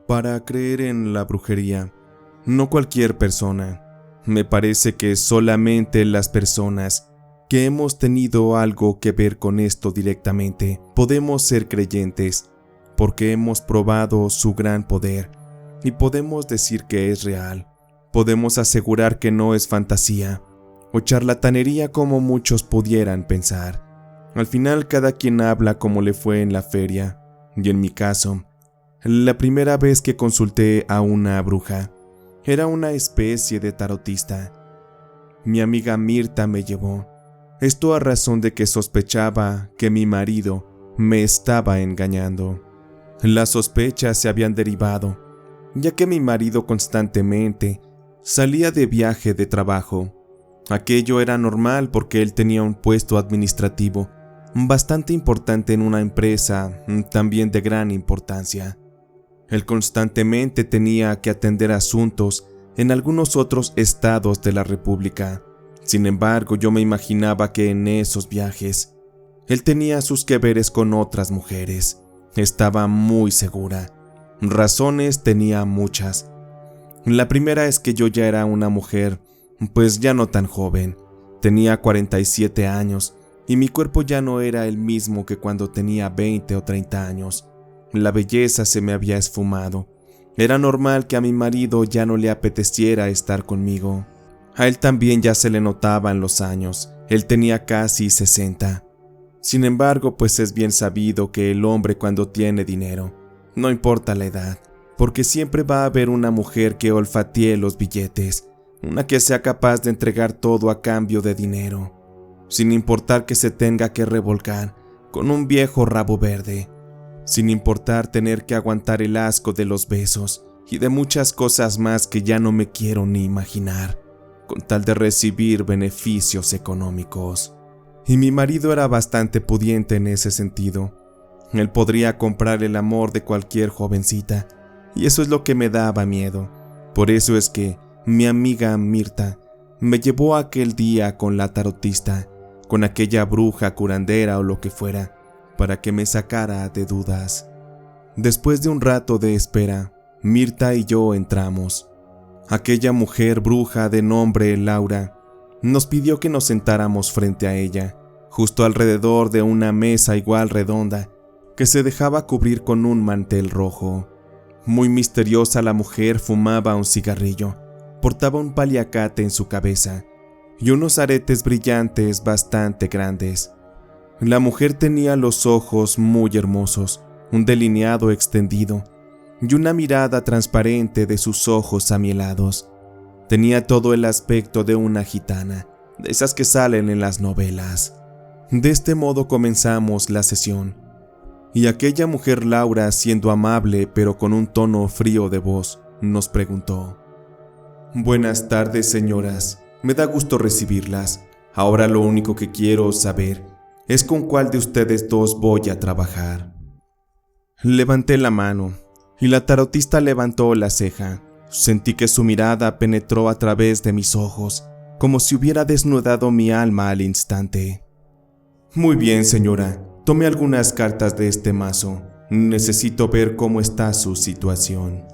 para creer en la brujería. No cualquier persona. Me parece que solamente las personas que hemos tenido algo que ver con esto directamente podemos ser creyentes, porque hemos probado su gran poder y podemos decir que es real. Podemos asegurar que no es fantasía o charlatanería como muchos pudieran pensar. Al final cada quien habla como le fue en la feria, y en mi caso, la primera vez que consulté a una bruja, era una especie de tarotista. Mi amiga Mirta me llevó, esto a razón de que sospechaba que mi marido me estaba engañando. Las sospechas se habían derivado, ya que mi marido constantemente salía de viaje de trabajo. Aquello era normal porque él tenía un puesto administrativo bastante importante en una empresa también de gran importancia. Él constantemente tenía que atender asuntos en algunos otros estados de la República. Sin embargo, yo me imaginaba que en esos viajes él tenía sus que veres con otras mujeres. Estaba muy segura. Razones tenía muchas. La primera es que yo ya era una mujer, pues ya no tan joven. Tenía 47 años y mi cuerpo ya no era el mismo que cuando tenía 20 o 30 años. La belleza se me había esfumado. Era normal que a mi marido ya no le apeteciera estar conmigo. A él también ya se le notaban los años. Él tenía casi 60. Sin embargo, pues es bien sabido que el hombre cuando tiene dinero, no importa la edad, porque siempre va a haber una mujer que olfatee los billetes, una que sea capaz de entregar todo a cambio de dinero, sin importar que se tenga que revolcar con un viejo rabo verde, sin importar tener que aguantar el asco de los besos y de muchas cosas más que ya no me quiero ni imaginar, con tal de recibir beneficios económicos. Y mi marido era bastante pudiente en ese sentido. Él podría comprar el amor de cualquier jovencita, y eso es lo que me daba miedo. Por eso es que mi amiga Mirta me llevó aquel día con la tarotista, con aquella bruja curandera o lo que fuera, para que me sacara de dudas. Después de un rato de espera, Mirta y yo entramos. Aquella mujer bruja de nombre Laura nos pidió que nos sentáramos frente a ella, justo alrededor de una mesa igual redonda, que se dejaba cubrir con un mantel rojo. Muy misteriosa la mujer fumaba un cigarrillo, portaba un paliacate en su cabeza y unos aretes brillantes bastante grandes. La mujer tenía los ojos muy hermosos, un delineado extendido y una mirada transparente de sus ojos amielados. Tenía todo el aspecto de una gitana, de esas que salen en las novelas. De este modo comenzamos la sesión, y aquella mujer Laura, siendo amable pero con un tono frío de voz, nos preguntó: «Buenas tardes, señoras, me da gusto recibirlas. Ahora lo único que quiero saber es con cuál de ustedes dos voy a trabajar». Levanté la mano, y la tarotista levantó la ceja. Sentí que su mirada penetró a través de mis ojos, como si hubiera desnudado mi alma al instante. «Muy bien, señora, tome algunas cartas de este mazo. Necesito ver cómo está su situación».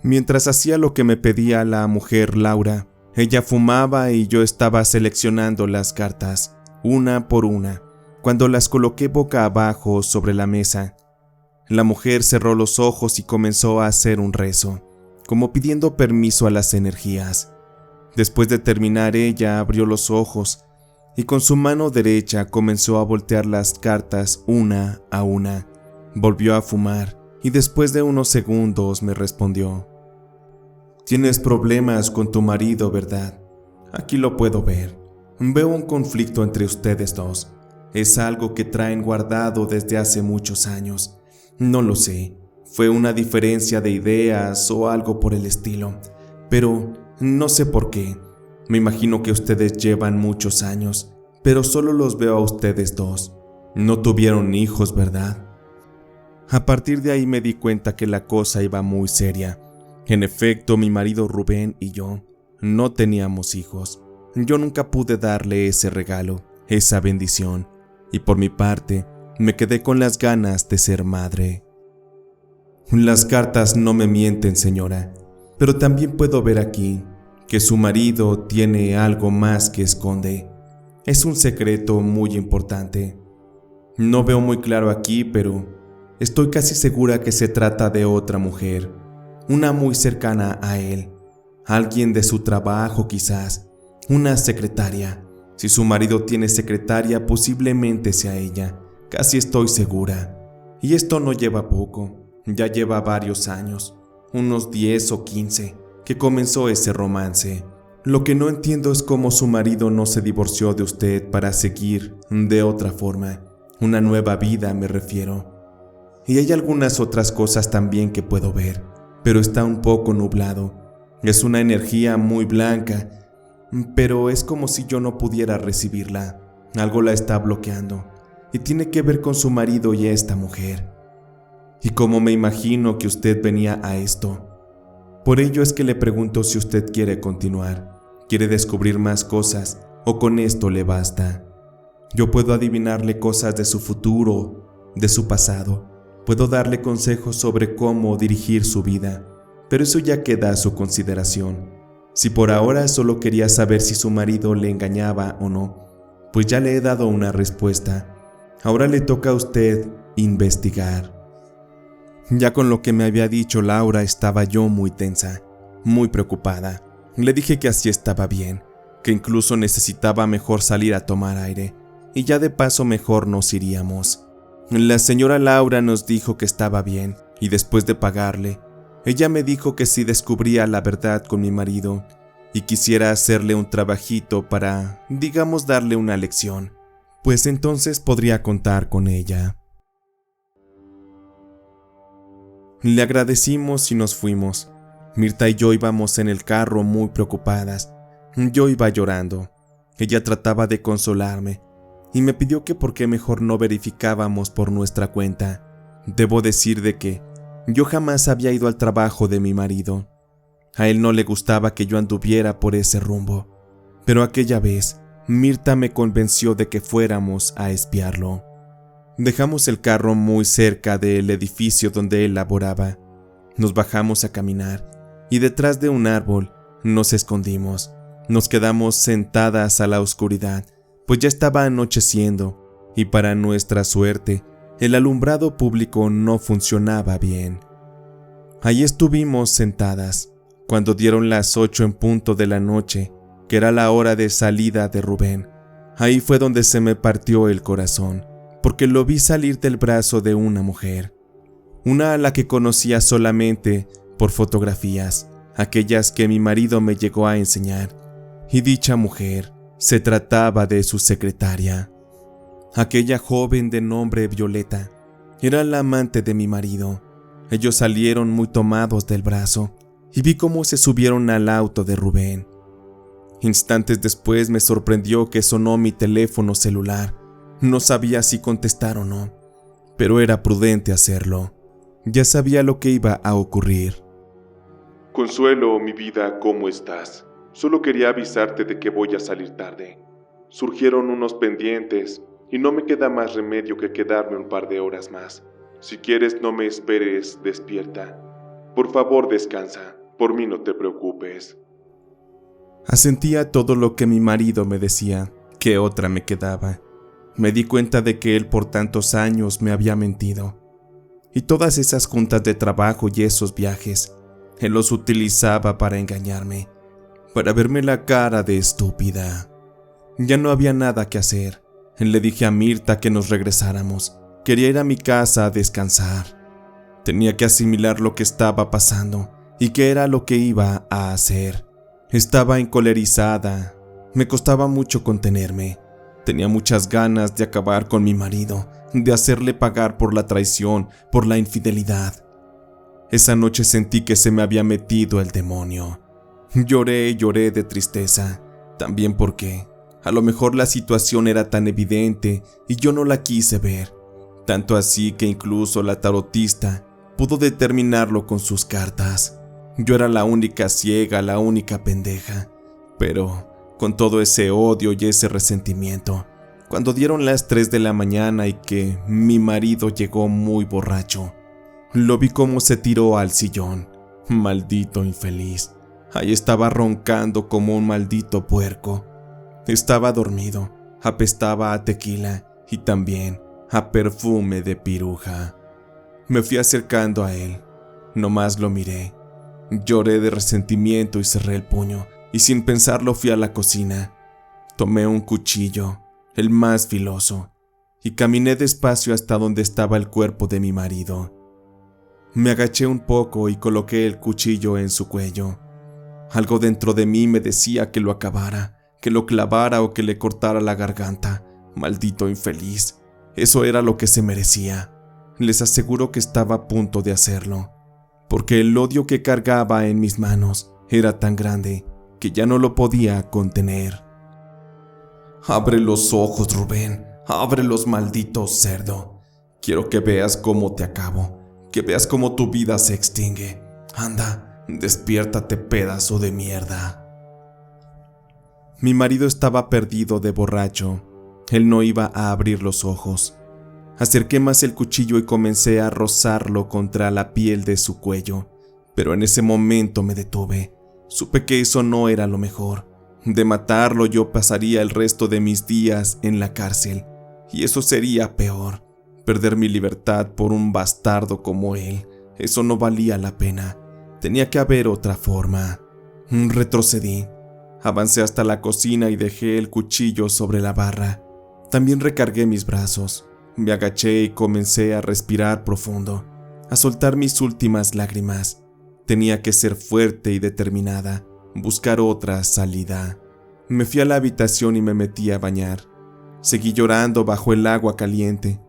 Mientras hacía lo que me pedía la mujer Laura, ella fumaba y yo estaba seleccionando las cartas, una por una. Cuando las coloqué boca abajo sobre la mesa, la mujer cerró los ojos y comenzó a hacer un rezo, como pidiendo permiso a las energías. Después de terminar, ella abrió los ojos y con su mano derecha comenzó a voltear las cartas una a una. Volvió a fumar y después de unos segundos me respondió: «Tienes problemas con tu marido, ¿verdad? Aquí lo puedo ver. Veo un conflicto entre ustedes dos. Es algo que traen guardado desde hace muchos años. No lo sé. Fue una diferencia de ideas o algo por el estilo, pero no sé por qué. Me imagino que ustedes llevan muchos años, pero solo los veo a ustedes dos. No tuvieron hijos, ¿verdad?». A partir de ahí me di cuenta que la cosa iba muy seria. En efecto, mi marido Rubén y yo no teníamos hijos. Yo nunca pude darle ese regalo, esa bendición, y por mi parte, me quedé con las ganas de ser madre. Las cartas no me mienten, señora, pero también puedo ver aquí que su marido tiene algo más que esconde. Es un secreto muy importante. No veo muy claro aquí, pero estoy casi segura que se trata de otra mujer, una muy cercana a él, alguien de su trabajo quizás, una secretaria. Si su marido tiene secretaria, posiblemente sea ella, casi estoy segura. Y esto no lleva poco, ya lleva varios años, unos 10 o 15, que comenzó ese romance. Lo que no entiendo es cómo su marido no se divorció de usted para seguir de otra forma, una nueva vida me refiero. Y hay algunas otras cosas también que puedo ver, pero está un poco nublado. Es una energía muy blanca, pero es como si yo no pudiera recibirla. Algo la está bloqueando, y tiene que ver con su marido y esta mujer. Y como me imagino que usted venía a esto, por ello es que le pregunto si usted quiere continuar, quiere descubrir más cosas, o con esto le basta. Yo puedo adivinarle cosas de su futuro, de su pasado, puedo darle consejos sobre cómo dirigir su vida, pero eso ya queda a su consideración. Si por ahora solo quería saber si su marido le engañaba o no, pues ya le he dado una respuesta. Ahora le toca a usted investigar. Ya con lo que me había dicho Laura estaba yo muy tensa, muy preocupada. Le dije que así estaba bien, que incluso necesitaba mejor salir a tomar aire, y ya de paso mejor nos iríamos. La señora Laura nos dijo que estaba bien, y después de pagarle, ella me dijo que si descubría la verdad con mi marido, y quisiera hacerle un trabajito para, digamos, darle una lección, pues entonces podría contar con ella. Le agradecimos y nos fuimos. Mirta y yo íbamos en el carro muy preocupadas. Yo iba llorando. Ella trataba de consolarme y me pidió que por qué mejor no verificábamos por nuestra cuenta. Debo decir de que yo jamás había ido al trabajo de mi marido. A él no le gustaba que yo anduviera por ese rumbo, pero aquella vez Mirta me convenció de que fuéramos a espiarlo. Dejamos el carro muy cerca del edificio donde él laboraba. Nos bajamos a caminar y detrás de un árbol nos escondimos. Nos quedamos sentadas a la oscuridad, pues ya estaba anocheciendo y para nuestra suerte el alumbrado público no funcionaba bien. Ahí estuvimos sentadas cuando dieron las 8 en punto de la noche, que era la hora de salida de Rubén. Ahí fue donde se me partió el corazón, porque lo vi salir del brazo de una mujer, una a la que conocía solamente por fotografías, aquellas que mi marido me llegó a enseñar, y dicha mujer se trataba de su secretaria. Aquella joven de nombre Violeta era la amante de mi marido. Ellos salieron muy tomados del brazo y vi cómo se subieron al auto de Rubén. Instantes después me sorprendió que sonó mi teléfono celular. No sabía si contestar o no, pero era prudente hacerlo. Ya sabía lo que iba a ocurrir. Consuelo, mi vida, ¿cómo estás? Solo quería avisarte de que voy a salir tarde. Surgieron unos pendientes y no me queda más remedio que quedarme un par de horas más. Si quieres, no me esperes despierta. Por favor, descansa. Por mí no te preocupes. Asentía todo lo que mi marido me decía. ¿Qué otra me quedaba? Me di cuenta de que él por tantos años me había mentido. Y todas esas juntas de trabajo y esos viajes, él los utilizaba para engañarme, para verme la cara de estúpida. Ya no había nada que hacer. Le dije a Mirta que nos regresáramos. Quería ir a mi casa a descansar. Tenía que asimilar lo que estaba pasando y qué era lo que iba a hacer. Estaba encolerizada. Me costaba mucho contenerme. Tenía muchas ganas de acabar con mi marido, de hacerle pagar por la traición, por la infidelidad. Esa noche sentí que se me había metido el demonio. Lloré y lloré de tristeza, también porque a lo mejor la situación era tan evidente y yo no la quise ver, tanto así que incluso la tarotista pudo determinarlo con sus cartas. Yo era la única ciega, la única pendeja, pero con todo ese odio y ese resentimiento, cuando dieron las 3 de la mañana y que mi marido llegó muy borracho, Lo vi como se tiró al sillón. Maldito infeliz. Ahí estaba roncando como un maldito puerco. Estaba dormido, apestaba a tequila y también a perfume de piruja. Me fui acercando a él. Nomás lo miré. Lloré de resentimiento y cerré el puño, y sin pensarlo fui a la cocina. Tomé un cuchillo, el más filoso, y caminé despacio hasta donde estaba el cuerpo de mi marido. Me agaché un poco y coloqué el cuchillo en su cuello. Algo dentro de mí me decía que lo acabara, que lo clavara o que le cortara la garganta. Maldito infeliz. Eso era lo que se merecía. Les aseguro que estaba a punto de hacerlo, porque el odio que cargaba en mis manos era tan grande que ya no lo podía contener. Abre los ojos, Rubén. Ábrelos, maldito cerdo. Quiero que veas cómo te acabo, que veas cómo tu vida se extingue. Anda, despiértate, pedazo de mierda. Mi marido estaba perdido de borracho. Él no iba a abrir los ojos. Acerqué más el cuchillo y comencé a rozarlo contra la piel de su cuello, pero en ese momento me detuve. Supe que eso no era lo mejor. De matarlo yo pasaría el resto de mis días en la cárcel, y eso sería peor. Perder mi libertad por un bastardo como él, eso no valía la pena. Tenía que haber otra forma. Retrocedí. Avancé hasta la cocina y dejé el cuchillo sobre la barra. También recargué mis brazos. Me agaché y comencé a respirar profundo, a soltar mis últimas lágrimas. Tenía que ser fuerte y determinada, buscar otra salida. Me fui a la habitación y me metí a bañar. Seguí llorando bajo el agua caliente,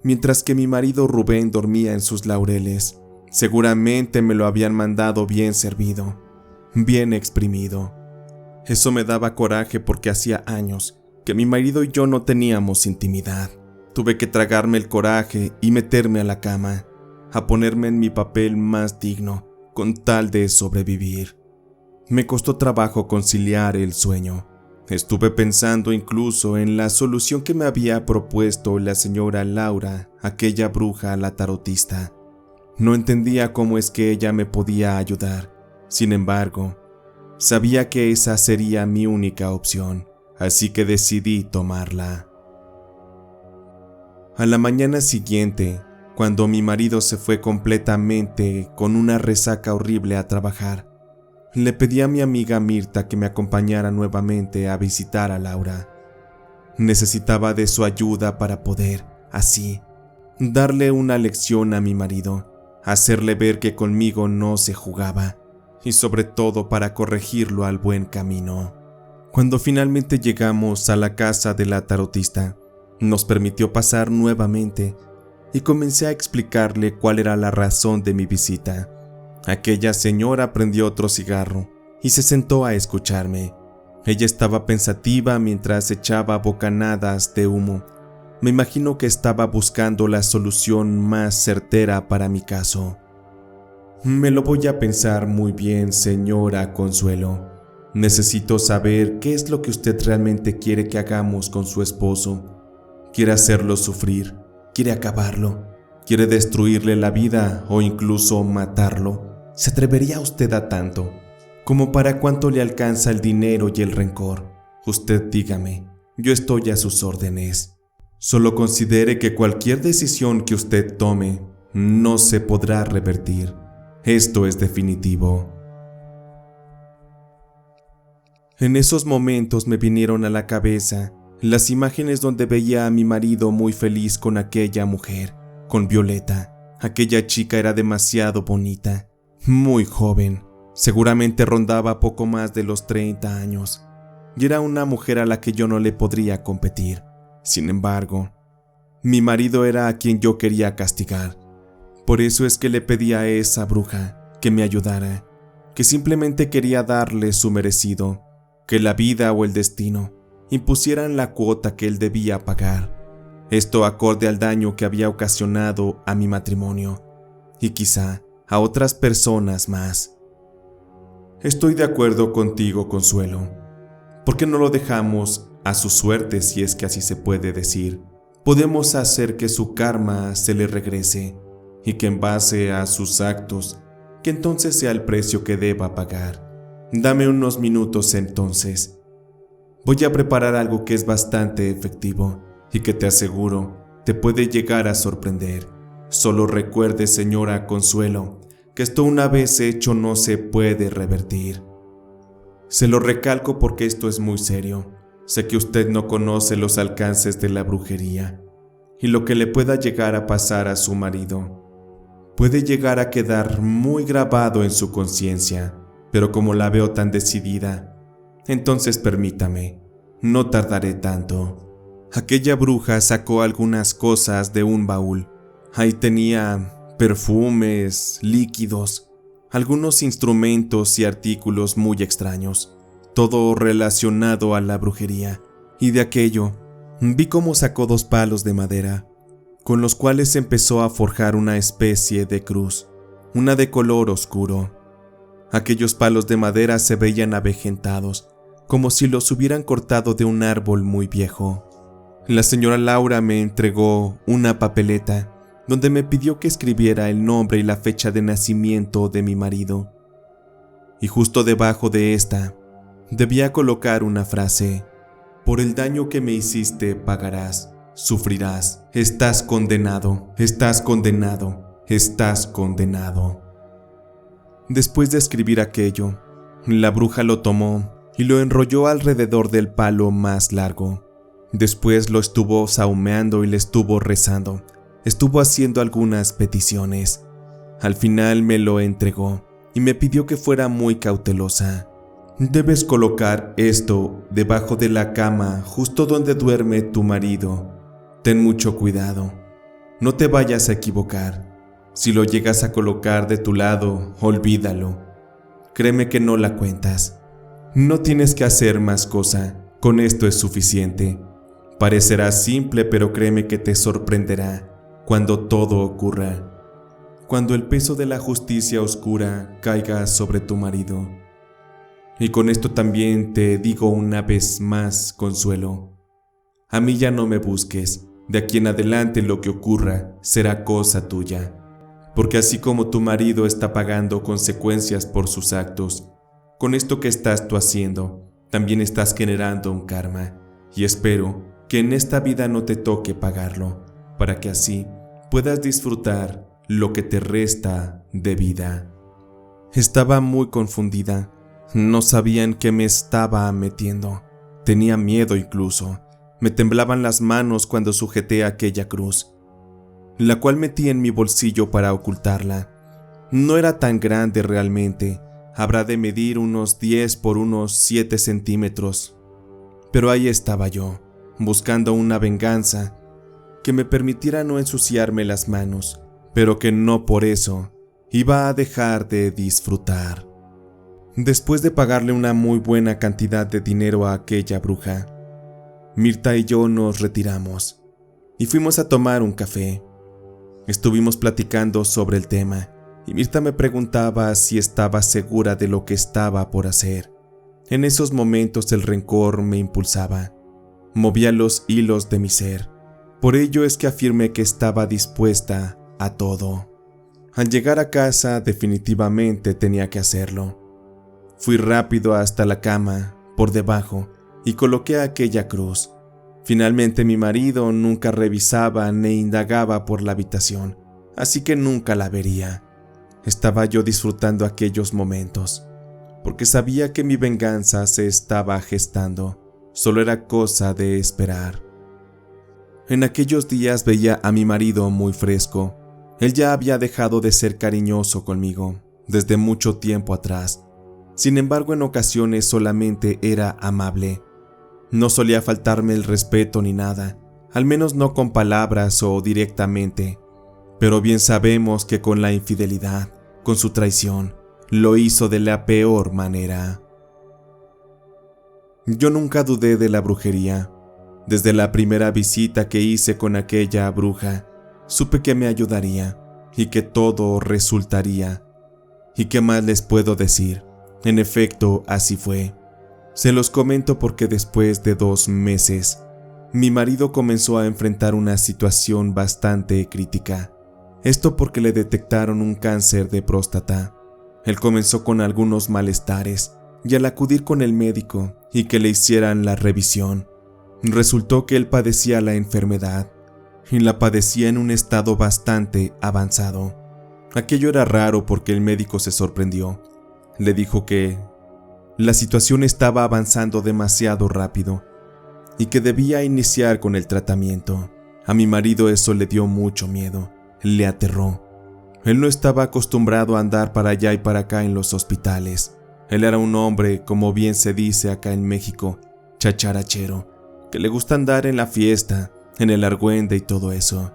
mientras que mi marido Rubén dormía en sus laureles. Seguramente me lo habían mandado bien servido, bien exprimido. Eso me daba coraje porque hacía años que mi marido y yo no teníamos intimidad. Tuve que tragarme el coraje y meterme a la cama, a ponerme en mi papel más digno, con tal de sobrevivir. Me costó trabajo conciliar el sueño. Estuve pensando incluso en la solución que me había propuesto la señora Laura, aquella bruja la tarotista. No entendía cómo es que ella me podía ayudar. Sin embargo, sabía que esa sería mi única opción, así que decidí tomarla. A la mañana siguiente, cuando mi marido se fue completamente con una resaca horrible a trabajar, le pedí a mi amiga Mirta que me acompañara nuevamente a visitar a Laura. Necesitaba de su ayuda para poder, así, darle una lección a mi marido, hacerle ver que conmigo no se jugaba, y sobre todo para corregirlo al buen camino. Cuando finalmente llegamos a la casa de la tarotista, nos permitió pasar nuevamente y comencé a explicarle cuál era la razón de mi visita. Aquella señora prendió otro cigarro y se sentó a escucharme. Ella estaba pensativa mientras echaba bocanadas de humo. Me imagino que estaba buscando la solución más certera para mi caso. Me lo voy a pensar muy bien, señora Consuelo. Necesito saber qué es lo que usted realmente quiere que hagamos con su esposo. ¿Quiere hacerlo sufrir? ¿Quiere acabarlo? ¿Quiere destruirle la vida o incluso matarlo? ¿Se atrevería usted a tanto? ¿Como para cuánto le alcanza el dinero y el rencor? Usted dígame, yo estoy a sus órdenes. Solo considere que cualquier decisión que usted tome no se podrá revertir. Esto es definitivo. En esos momentos me vinieron a la cabeza las imágenes donde veía a mi marido muy feliz con aquella mujer, con Violeta. Aquella chica era demasiado bonita, muy joven, seguramente rondaba poco más de los 30 años, y era una mujer a la que yo no le podría competir. Sin embargo, mi marido era a quien yo quería castigar. Por eso es que le pedí a esa bruja que me ayudara, que simplemente quería darle su merecido, que la vida o el destino impusieran la cuota que él debía pagar. Esto acorde al daño que había ocasionado a mi matrimonio y quizá a otras personas más. Estoy de acuerdo contigo, Consuelo. ¿Por qué no lo dejamos a su suerte, si es que así se puede decir? Podemos hacer que su karma se le regrese. y que en base a sus actos, que entonces sea el precio que deba pagar. Dame unos minutos entonces. Voy a preparar algo que es bastante efectivo y que te aseguro te puede llegar a sorprender. Solo recuerde, señora Consuelo, que esto una vez hecho no se puede revertir. Se lo recalco porque esto es muy serio. Sé que usted no conoce los alcances de la brujería y lo que le pueda llegar a pasar a su marido puede llegar a quedar muy grabado en su conciencia, pero como la veo tan decidida, entonces permítame, no tardaré tanto. Aquella bruja sacó algunas cosas de un baúl. Ahí tenía perfumes, líquidos, algunos instrumentos y artículos muy extraños, todo relacionado a la brujería. Y de aquello, vi cómo sacó 2 palos de madera, con los cuales empezó a forjar una especie de cruz, una de color oscuro. Aquellos palos de madera se veían avejentados, como si los hubieran cortado de un árbol muy viejo. La señora Laura me entregó una papeleta donde me pidió que escribiera el nombre y la fecha de nacimiento de mi marido. Y justo debajo de esta, debía colocar una frase: por el daño que me hiciste pagarás, sufrirás, estás condenado, estás condenado, estás condenado. Después de escribir aquello, la bruja lo tomó y lo enrolló alrededor del palo más largo. Después lo estuvo sahumeando y le estuvo rezando. Estuvo haciendo algunas peticiones. Al final me lo entregó y me pidió que fuera muy cautelosa. Debes colocar esto debajo de la cama, justo donde duerme tu marido. Ten mucho cuidado. No te vayas a equivocar. Si lo llegas a colocar de tu lado, olvídalo. Créeme que no la cuentas. No tienes que hacer más cosa. Con esto es suficiente. Parecerá simple, pero créeme que te sorprenderá cuando todo ocurra. Cuando el peso de la justicia oscura caiga sobre tu marido. Y con esto también te digo una vez más, Consuelo. A mí ya no me busques. De aquí en adelante lo que ocurra será cosa tuya. Porque así como tu marido está pagando consecuencias por sus actos, con esto que estás tú haciendo, también estás generando un karma. Y espero que en esta vida no te toque pagarlo, para que así puedas disfrutar lo que te resta de vida. Estaba muy confundida. No sabía en qué me estaba metiendo. Tenía miedo incluso. Me temblaban las manos cuando sujeté aquella cruz, la cual metí en mi bolsillo para ocultarla. No era tan grande realmente. Habrá de medir unos 10 por unos 7 centímetros. Pero ahí estaba yo, buscando una venganza que me permitiera no ensuciarme las manos, pero que no por eso iba a dejar de disfrutar. Después de pagarle una muy buena cantidad de dinero a aquella bruja, Mirta y yo nos retiramos y fuimos a tomar un café. Estuvimos platicando sobre el tema y Mirta me preguntaba si estaba segura de lo que estaba por hacer. En esos momentos el rencor me impulsaba, movía los hilos de mi ser. Por ello es que afirmé que estaba dispuesta a todo. Al llegar a casa definitivamente tenía que hacerlo. Fui rápido hasta la cama, por debajo, y coloqué aquella cruz. Finalmente mi marido nunca revisaba ni indagaba por la habitación, así que nunca la vería. Estaba yo disfrutando aquellos momentos, porque sabía que mi venganza se estaba gestando. Solo era cosa de esperar. En aquellos días veía a mi marido muy fresco. Él ya había dejado de ser cariñoso conmigo desde mucho tiempo atrás. Sin embargo, en ocasiones solamente era amable. No solía faltarme el respeto ni nada, al menos no con palabras o directamente. Pero bien sabemos que con la infidelidad, con su traición, lo hizo de la peor manera. Yo nunca dudé de la brujería. Desde la primera visita que hice con aquella bruja, supe que me ayudaría y que todo resultaría. ¿Y qué más les puedo decir? En efecto, así fue. Se los comento porque después de 2 meses, mi marido comenzó a enfrentar una situación bastante crítica. Esto porque le detectaron un cáncer de próstata. Él comenzó con algunos malestares y al acudir con el médico y que le hicieran la revisión, resultó que él padecía la enfermedad y la padecía en un estado bastante avanzado. Aquello era raro porque el médico se sorprendió. Le dijo que la situación estaba avanzando demasiado rápido y que debía iniciar con el tratamiento. A mi marido eso le dio mucho miedo, le aterró. Él no estaba acostumbrado a andar para allá y para acá en los hospitales. Él era un hombre, como bien se dice acá en México, chacharachero, que le gusta andar en la fiesta, en el argüende y todo eso.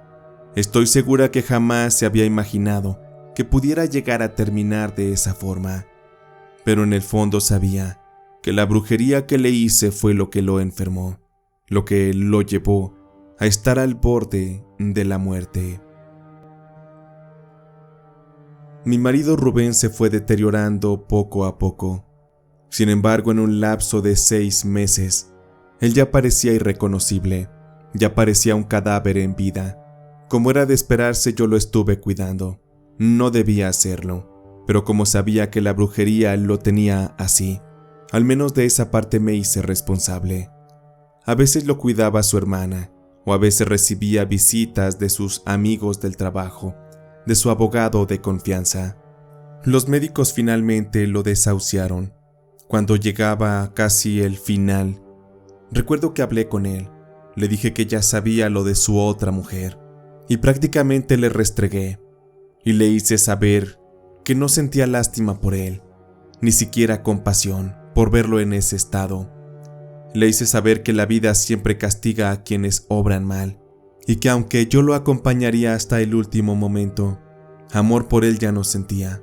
Estoy segura que jamás se había imaginado que pudiera llegar a terminar de esa forma. Pero en el fondo sabía que la brujería que le hice fue lo que lo enfermó, lo que lo llevó a estar al borde de la muerte. Mi marido Rubén se fue deteriorando poco a poco. Sin embargo, en un lapso de 6 meses, él ya parecía irreconocible, ya parecía un cadáver en vida. Como era de esperarse, yo lo estuve cuidando. No debía hacerlo, pero como sabía que la brujería lo tenía así, al menos de esa parte me hice responsable. A veces lo cuidaba su hermana, o a veces recibía visitas de sus amigos del trabajo, de su abogado de confianza. Los médicos finalmente lo desahuciaron. Cuando llegaba casi el final, recuerdo que hablé con él. Le dije que ya sabía lo de su otra mujer, y prácticamente le restregué, y le hice saber que no sentía lástima por él, ni siquiera compasión por verlo en ese estado. Le hice saber que la vida siempre castiga a quienes obran mal, y que aunque yo lo acompañaría hasta el último momento, amor por él ya no sentía,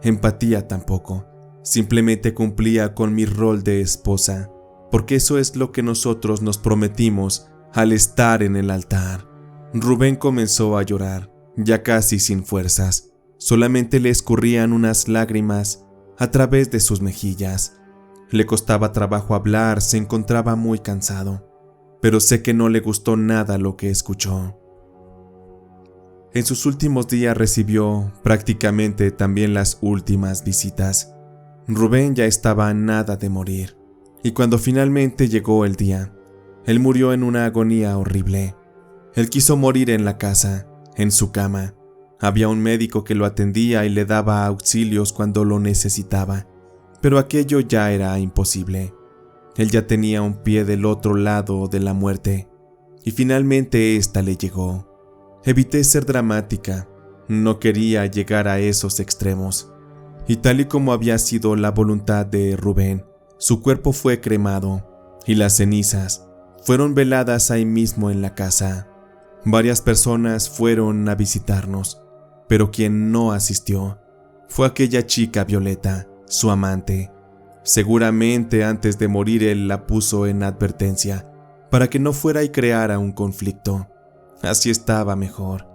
empatía tampoco, simplemente cumplía con mi rol de esposa, porque eso es lo que nosotros nos prometimos al estar en el altar. Rubén comenzó a llorar, ya casi sin fuerzas, solamente le escurrían unas lágrimas a través de sus mejillas. Le costaba trabajo hablar, se encontraba muy cansado, pero sé que no le gustó nada lo que escuchó. En sus últimos días recibió prácticamente también las últimas visitas. Rubén ya estaba a nada de morir, y cuando finalmente llegó el día, él murió en una agonía horrible. Él quiso morir en la casa, en su cama. Había un médico que lo atendía y le daba auxilios cuando lo necesitaba, pero aquello ya era imposible. Él ya tenía un pie del otro lado de la muerte, y finalmente ésta le llegó. Evité ser dramática, no quería llegar a esos extremos, y tal y como había sido la voluntad de Rubén, su cuerpo fue cremado, y las cenizas fueron veladas ahí mismo en la casa. Varias personas fueron a visitarnos, pero quien no asistió fue aquella chica Violeta, su amante. Seguramente antes de morir él la puso en advertencia para que no fuera y creara un conflicto. Así estaba mejor.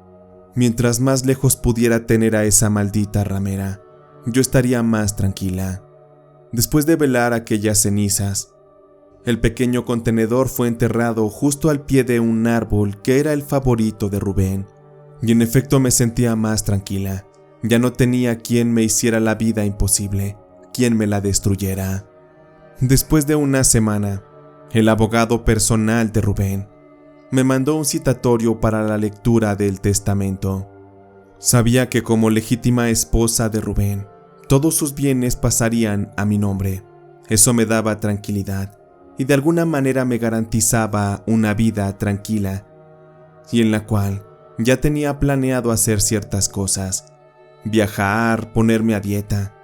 Mientras más lejos pudiera tener a esa maldita ramera, yo estaría más tranquila. Después de velar aquellas cenizas, el pequeño contenedor fue enterrado justo al pie de un árbol que era el favorito de Rubén, y en efecto me sentía más tranquila. Ya no tenía quien me hiciera la vida imposible, quien me la destruyera. Después de una semana, el abogado personal de Rubén me mandó un citatorio para la lectura del testamento. Sabía que como legítima esposa de Rubén, todos sus bienes pasarían a mi nombre. Eso me daba tranquilidad y de alguna manera me garantizaba una vida tranquila y en la cual ya tenía planeado hacer ciertas cosas: viajar, ponerme a dieta,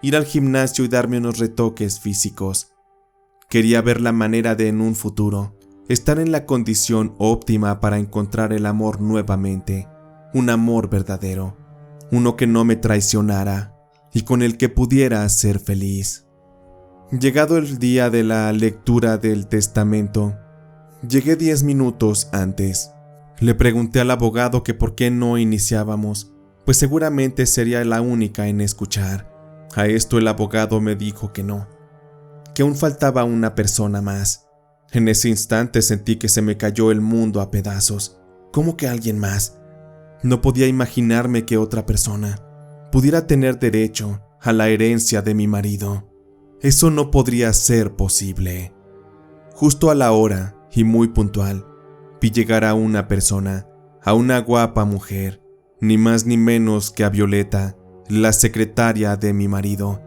ir al gimnasio y darme unos retoques físicos. Quería ver la manera de en un futuro estar en la condición óptima para encontrar el amor nuevamente, un amor verdadero, uno que no me traicionara y con el que pudiera ser feliz. Llegado el día de la lectura del testamento, llegué 10 minutos antes. Le pregunté al abogado que por qué no iniciábamos, pues seguramente sería la única en escuchar. A esto el abogado me dijo que no, que aún faltaba una persona más. En ese instante sentí que se me cayó el mundo a pedazos. ¿Cómo que alguien más? No podía imaginarme que otra persona pudiera tener derecho a la herencia de mi marido. Eso no podría ser posible. Justo a la hora, y muy puntual, vi llegar a una persona, a una guapa mujer, ni más ni menos que a Violeta, la secretaria de mi marido.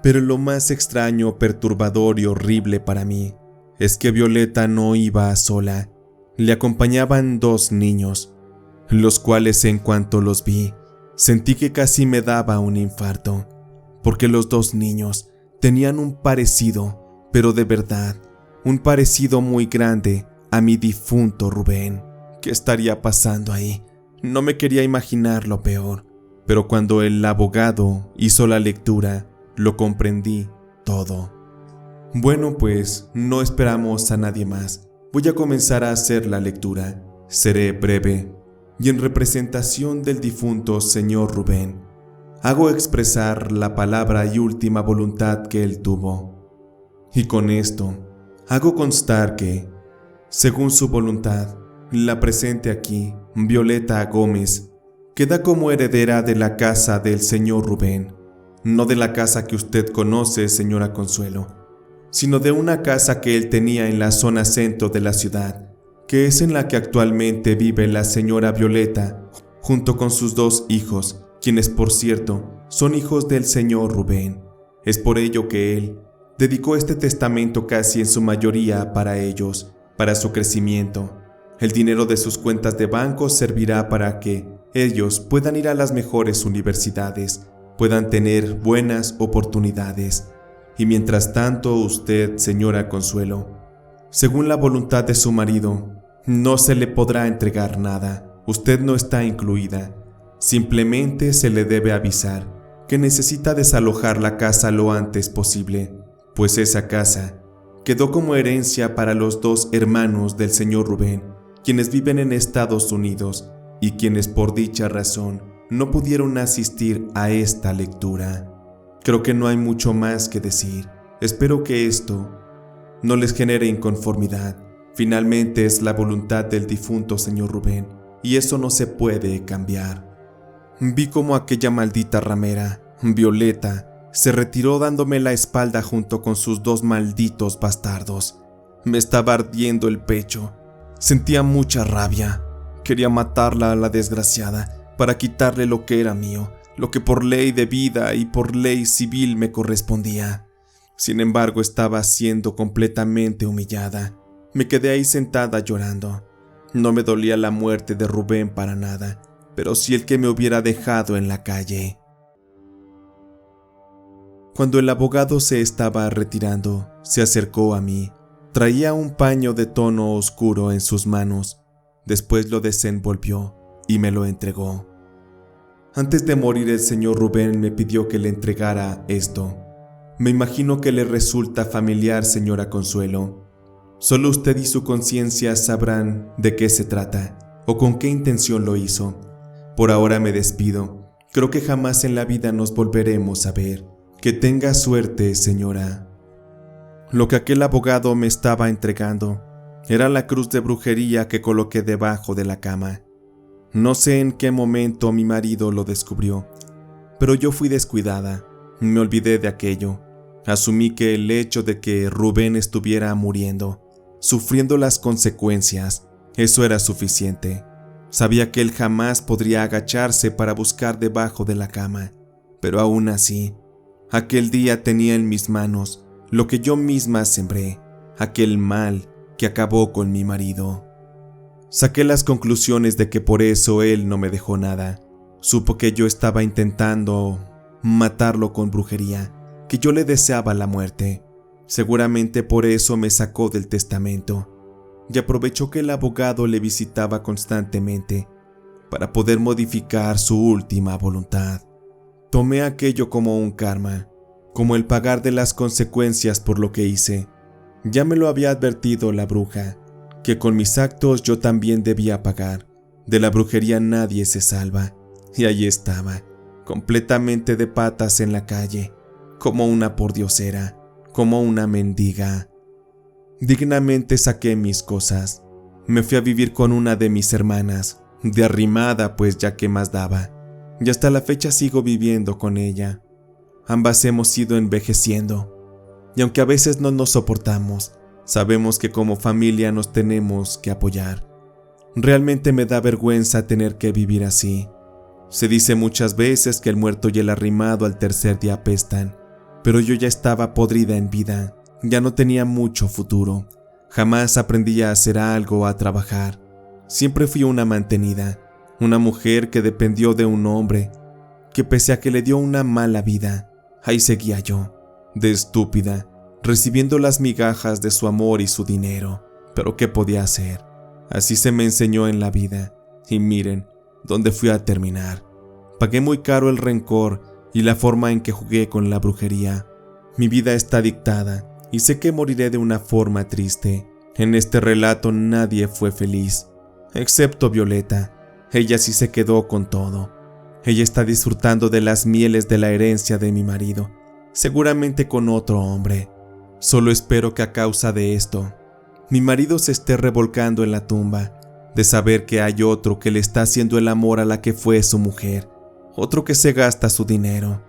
Pero lo más extraño, perturbador y horrible para mí es que Violeta no iba sola. Le acompañaban 2 niños, los cuales en cuanto los vi, sentí que casi me daba un infarto, porque los 2 niños tenían un parecido, pero de verdad, un parecido muy grande a mi difunto Rubén. ¿Qué estaría pasando ahí? No me quería imaginar lo peor, pero cuando el abogado hizo la lectura, lo comprendí todo. Bueno, pues no esperamos a nadie más. Voy a comenzar a hacer la lectura. Seré breve, y en representación del difunto señor Rubén, hago expresar la palabra y última voluntad que él tuvo. Y con esto, hago constar que, según su voluntad, la presente aquí, Violeta Gómez, queda como heredera de la casa del señor Rubén, no de la casa que usted conoce, señora Consuelo, sino de una casa que él tenía en la zona centro de la ciudad, que es en la que actualmente vive la señora Violeta, junto con sus 2 hijos, quienes por cierto son hijos del señor Rubén. Es por ello que él dedicó este testamento casi en su mayoría para ellos, para su crecimiento. El dinero de sus cuentas de banco servirá para que ellos puedan ir a las mejores universidades, puedan tener buenas oportunidades. Y mientras tanto usted, señora Consuelo, según la voluntad de su marido, no se le podrá entregar nada. Usted no está incluida. Simplemente se le debe avisar que necesita desalojar la casa lo antes posible, pues esa casa quedó como herencia para los 2 hermanos del señor Rubén, quienes viven en Estados Unidos y quienes por dicha razón no pudieron asistir a esta lectura. Creo que no hay mucho más que decir. Espero que esto no les genere inconformidad. Finalmente es la voluntad del difunto señor Rubén, y eso no se puede cambiar. Vi como aquella maldita ramera, Violeta, se retiró dándome la espalda junto con sus 2 malditos bastardos. Me estaba ardiendo el pecho. Sentía mucha rabia. Quería matarla a la desgraciada para quitarle lo que era mío, lo que por ley de vida y por ley civil me correspondía. Sin embargo, estaba siendo completamente humillada. Me quedé ahí sentada llorando. No me dolía la muerte de Rubén para nada, pero sí el que me hubiera dejado en la calle. Cuando el abogado se estaba retirando, se acercó a mí. Traía un paño de tono oscuro en sus manos. Después lo desenvolvió y me lo entregó. Antes de morir, el señor Rubén me pidió que le entregara esto. Me imagino que le resulta familiar, señora Consuelo. Solo usted y su conciencia sabrán de qué se trata o con qué intención lo hizo. Por ahora me despido. Creo que jamás en la vida nos volveremos a ver. Que tenga suerte, señora. Lo que aquel abogado me estaba entregando era la cruz de brujería que coloqué debajo de la cama. No sé en qué momento mi marido lo descubrió, pero yo fui descuidada. Me olvidé de aquello. Asumí que el hecho de que Rubén estuviera muriendo, sufriendo las consecuencias, eso era suficiente. Sabía que él jamás podría agacharse para buscar debajo de la cama, pero aún así, aquel día tenía en mis manos lo que yo misma sembré, aquel mal que acabó con mi marido. Saqué las conclusiones de que por eso él no me dejó nada. Supo que yo estaba intentando matarlo con brujería, que yo le deseaba la muerte. Seguramente por eso me sacó del testamento y aprovechó que el abogado le visitaba constantemente para poder modificar su última voluntad. Tomé aquello como un karma, como el pagar de las consecuencias por lo que hice. Ya me lo había advertido la bruja, que con mis actos yo también debía pagar. De la brujería nadie se salva, y allí estaba, completamente de patas en la calle, como una pordiosera, como una mendiga. Dignamente saqué mis cosas. Me fui a vivir con una de mis hermanas, de arrimada, pues ya que más daba, y hasta la fecha sigo viviendo con ella. Ambas hemos ido envejeciendo, y aunque a veces no nos soportamos, sabemos que como familia nos tenemos que apoyar. Realmente me da vergüenza tener que vivir así. Se dice muchas veces que el muerto y el arrimado al tercer día apestan, pero yo ya estaba podrida en vida, ya no tenía mucho futuro. Jamás aprendí a hacer algo, a trabajar. Siempre fui una mantenida, una mujer que dependió de un hombre, que pese a que le dio una mala vida, ahí seguía yo, de estúpida, recibiendo las migajas de su amor y su dinero. Pero ¿qué podía hacer? Así se me enseñó en la vida, y miren dónde fui a terminar. Pagué muy caro el rencor y la forma en que jugué con la brujería. Mi vida está dictada, y sé que moriré de una forma triste. En este relato nadie fue feliz, excepto Violeta. Ella sí se quedó con todo. Ella está disfrutando de las mieles de la herencia de mi marido, seguramente con otro hombre. Solo espero que a causa de esto, mi marido se esté revolcando en la tumba, de saber que hay otro que le está haciendo el amor a la que fue su mujer, otro que se gasta su dinero,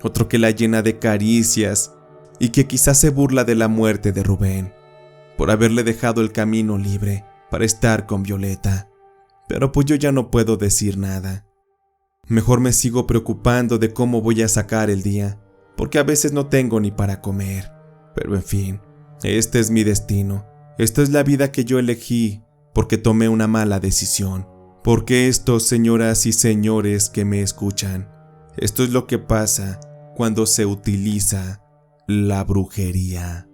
otro que la llena de caricias y que quizás se burla de la muerte de Rubén, por haberle dejado el camino libre para estar con Violeta. Pero pues yo ya no puedo decir nada. Mejor me sigo preocupando de cómo voy a sacar el día, porque a veces no tengo ni para comer. Pero en fin, este es mi destino. Esta es la vida que yo elegí porque tomé una mala decisión. Porque esto, señoras y señores que me escuchan, esto es lo que pasa cuando se utiliza la brujería.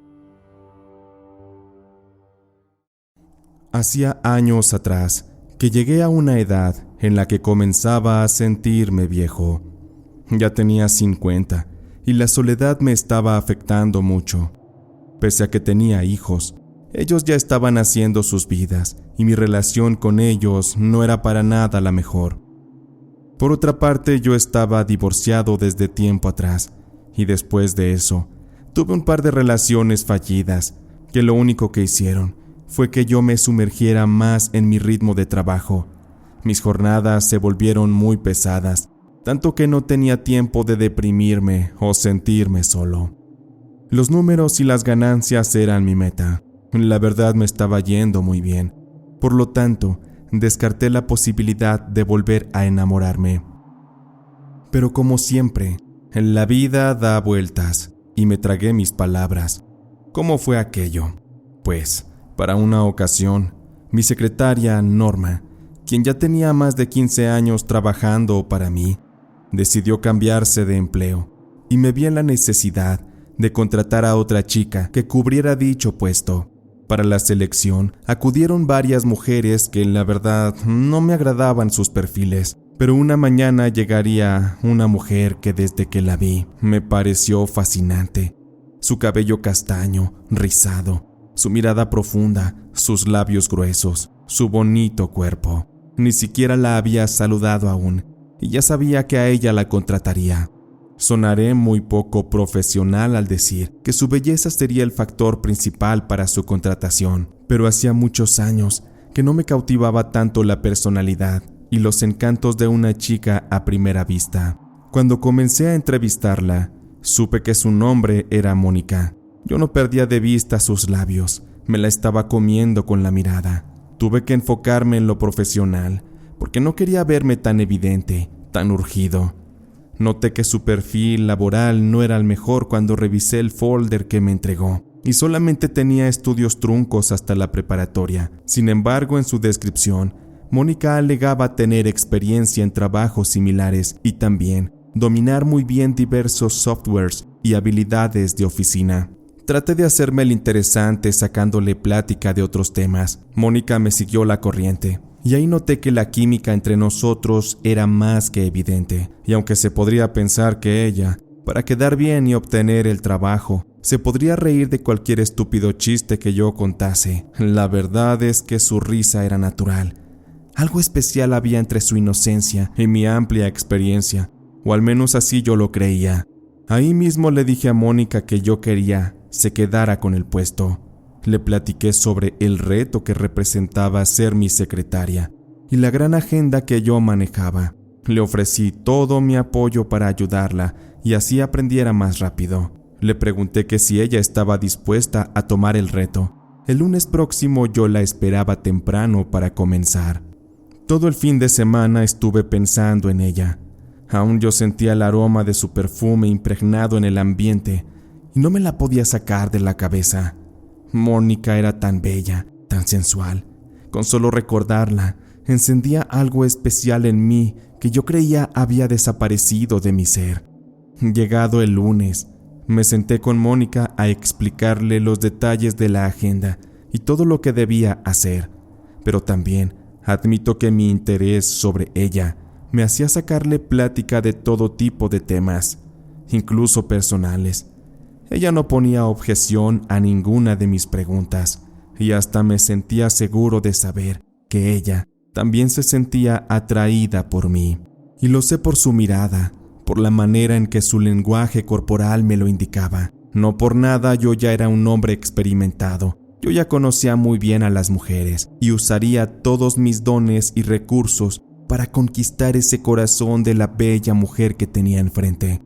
Hacía años atrás que llegué a una edad en la que comenzaba a sentirme viejo. Ya tenía 50 y la soledad me estaba afectando mucho. Pese a que tenía hijos, ellos ya estaban haciendo sus vidas y mi relación con ellos no era para nada la mejor. Por otra parte, yo estaba divorciado desde tiempo atrás y después de eso, tuve un par de relaciones fallidas que lo único que hicieron fue que yo me sumergiera más en mi ritmo de trabajo. Mis jornadas se volvieron muy pesadas, tanto que no tenía tiempo de deprimirme o sentirme solo. Los números y las ganancias eran mi meta. La verdad me estaba yendo muy bien. Por lo tanto, descarté la posibilidad de volver a enamorarme. Pero como siempre, la vida da vueltas y me tragué mis palabras. ¿Cómo fue aquello? Pues, para una ocasión, mi secretaria, Norma, quien ya tenía más de 15 años trabajando para mí, decidió cambiarse de empleo y me vi en la necesidad de contratar a otra chica que cubriera dicho puesto. Para la selección acudieron varias mujeres que la verdad no me agradaban sus perfiles, pero una mañana llegaría una mujer que desde que la vi me pareció fascinante. Su cabello castaño, rizado, su mirada profunda, sus labios gruesos, su bonito cuerpo. Ni siquiera la había saludado aún y ya sabía que a ella la contrataría. Sonaré muy poco profesional al decir que su belleza sería el factor principal para su contratación, pero hacía muchos años que no me cautivaba tanto la personalidad y los encantos de una chica a primera vista. Cuando comencé a entrevistarla, supe que su nombre era Mónica. Yo no perdía de vista sus labios, me la estaba comiendo con la mirada. Tuve que enfocarme en lo profesional, porque no quería verme tan evidente, tan urgido. Noté que su perfil laboral no era el mejor cuando revisé el folder que me entregó, y solamente tenía estudios truncos hasta la preparatoria. Sin embargo, en su descripción, Mónica alegaba tener experiencia en trabajos similares y también dominar muy bien diversos softwares y habilidades de oficina. Traté de hacerme el interesante sacándole plática de otros temas. Mónica me siguió la corriente. Y ahí noté que la química entre nosotros era más que evidente, y aunque se podría pensar que ella, para quedar bien y obtener el trabajo, se podría reír de cualquier estúpido chiste que yo contase, la verdad es que su risa era natural. Algo especial había entre su inocencia y mi amplia experiencia, o al menos así yo lo creía. Ahí mismo le dije a Mónica que yo quería se quedara con el puesto. Le platiqué sobre el reto que representaba ser mi secretaria y la gran agenda que yo manejaba. Le ofrecí todo mi apoyo para ayudarla y así aprendiera más rápido. Le pregunté que si ella estaba dispuesta a tomar el reto. El lunes próximo yo la esperaba temprano para comenzar. Todo el fin de semana estuve pensando en ella. Aún yo sentía el aroma de su perfume impregnado en el ambiente y no me la podía sacar de la cabeza. Mónica era tan bella, tan sensual. Con solo recordarla, encendía algo especial en mí que yo creía había desaparecido de mi ser. Llegado el lunes, me senté con Mónica a explicarle los detalles de la agenda y todo lo que debía hacer, pero también admito que mi interés sobre ella me hacía sacarle plática de todo tipo de temas, incluso personales. Ella no ponía objeción a ninguna de mis preguntas y hasta me sentía seguro de saber que ella también se sentía atraída por mí. Y lo sé por su mirada, por la manera en que su lenguaje corporal me lo indicaba. No por nada yo ya era un hombre experimentado. Yo ya conocía muy bien a las mujeres y usaría todos mis dones y recursos para conquistar ese corazón de la bella mujer que tenía enfrente.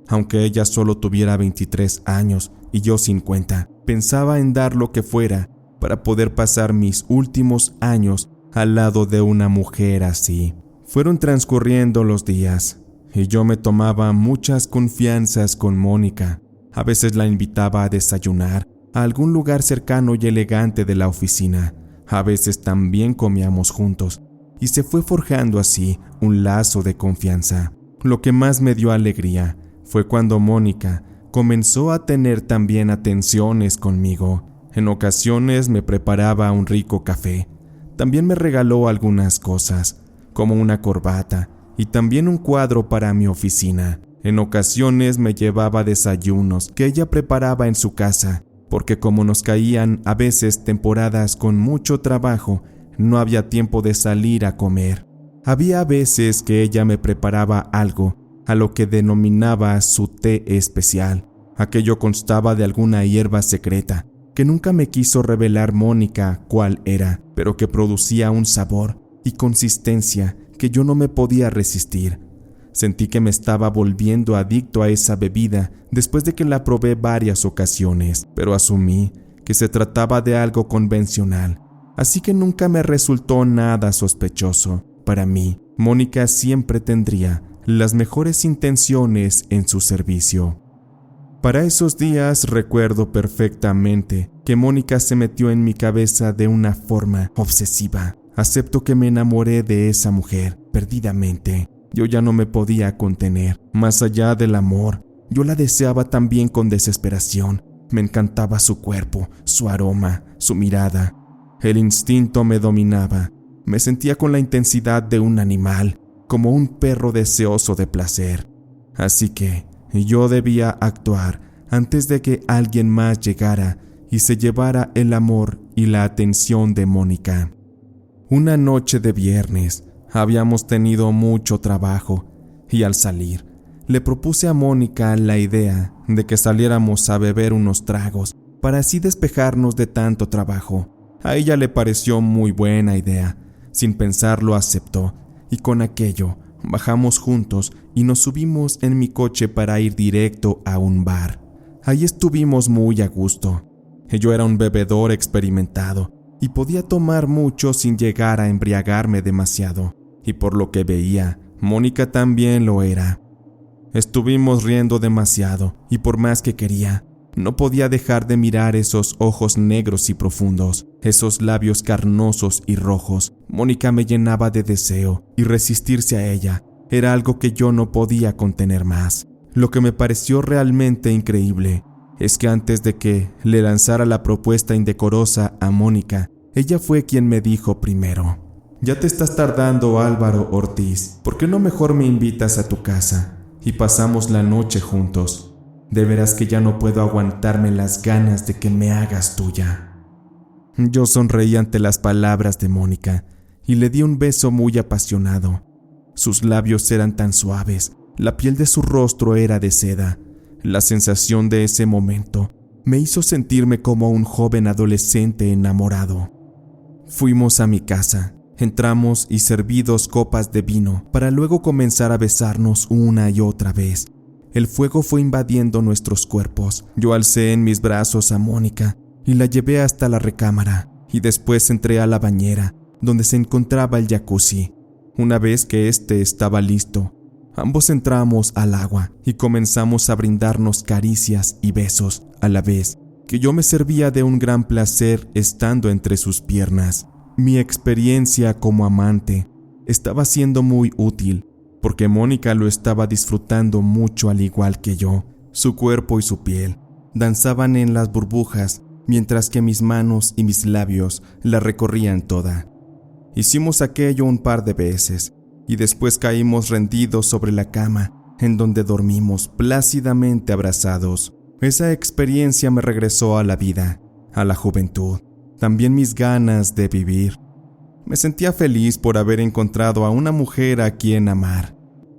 Aunque ella solo tuviera 23 años y yo 50, pensaba en dar lo que fuera para poder pasar mis últimos años al lado de una mujer así. Fueron transcurriendo los días y yo me tomaba muchas confianzas con Mónica. A veces la invitaba a desayunar a algún lugar cercano y elegante de la oficina. A veces también comíamos juntos y se fue forjando así un lazo de confianza. Lo que más me dio alegría fue cuando Mónica comenzó a tener también atenciones conmigo. En ocasiones me preparaba un rico café. También me regaló algunas cosas, como una corbata y también un cuadro para mi oficina. En ocasiones me llevaba desayunos que ella preparaba en su casa, porque como nos caían a veces temporadas con mucho trabajo, no había tiempo de salir a comer. Había veces que ella me preparaba algo, a lo que denominaba su té especial. Aquello constaba de alguna hierba secreta, que nunca me quiso revelar Mónica cuál era, pero que producía un sabor y consistencia que yo no me podía resistir. Sentí que me estaba volviendo adicto a esa bebida después de que la probé varias ocasiones, pero asumí que se trataba de algo convencional, así que nunca me resultó nada sospechoso. Para mí, Mónica siempre tendría las mejores intenciones en su servicio. Para esos días recuerdo perfectamente que Mónica se metió en mi cabeza de una forma obsesiva. Acepto que me enamoré de esa mujer perdidamente. Yo ya no me podía contener. Más allá del amor, yo la deseaba también con desesperación. Me encantaba su cuerpo, su aroma, su mirada. El instinto me dominaba. Me sentía con la intensidad de un animal, como un perro deseoso de placer. Así que yo debía actuar antes de que alguien más llegara y se llevara el amor y la atención de Mónica. Una noche de viernes, habíamos tenido mucho trabajo y al salir, le propuse a Mónica la idea de que saliéramos a beber unos tragos para así despejarnos de tanto trabajo. A ella le pareció muy buena idea. Sin pensarlo aceptó y con aquello bajamos juntos y nos subimos en mi coche para ir directo a un bar. Ahí estuvimos muy a gusto. Yo era un bebedor experimentado y podía tomar mucho sin llegar a embriagarme demasiado, y por lo que veía, Mónica también lo era. Estuvimos riendo demasiado y por más que quería, no podía dejar de mirar esos ojos negros y profundos, esos labios carnosos y rojos. Mónica me llenaba de deseo y resistirse a ella era algo que yo no podía contener más. Lo que me pareció realmente increíble es que antes de que le lanzara la propuesta indecorosa a Mónica, ella fue quien me dijo primero: «Ya te estás tardando, Álvaro Ortiz. ¿Por qué no mejor me invitas a tu casa y pasamos la noche juntos? De veras que ya no puedo aguantarme las ganas de que me hagas tuya». Yo sonreí ante las palabras de Mónica y le di un beso muy apasionado. Sus labios eran tan suaves, la piel de su rostro era de seda. La sensación de ese momento me hizo sentirme como un joven adolescente enamorado. Fuimos a mi casa Entramos y serví 2 copas de vino para luego comenzar a besarnos una y otra vez. El fuego fue invadiendo nuestros cuerpos. Yo alcé en mis brazos a Mónica y la llevé hasta la recámara y después entré a la bañera donde se encontraba el jacuzzi. Una vez que este estaba listo, ambos entramos al agua y comenzamos a brindarnos caricias y besos a la vez que yo me servía de un gran placer estando entre sus piernas. Mi experiencia como amante estaba siendo muy útil porque Mónica lo estaba disfrutando mucho al igual que yo. Su cuerpo y su piel danzaban en las burbujas mientras que mis manos y mis labios la recorrían toda. Hicimos aquello un par de veces y después caímos rendidos sobre la cama en donde dormimos plácidamente abrazados. Esa experiencia me regresó a la vida, a la juventud, también mis ganas de vivir. Me sentía feliz por haber encontrado a una mujer a quien amar.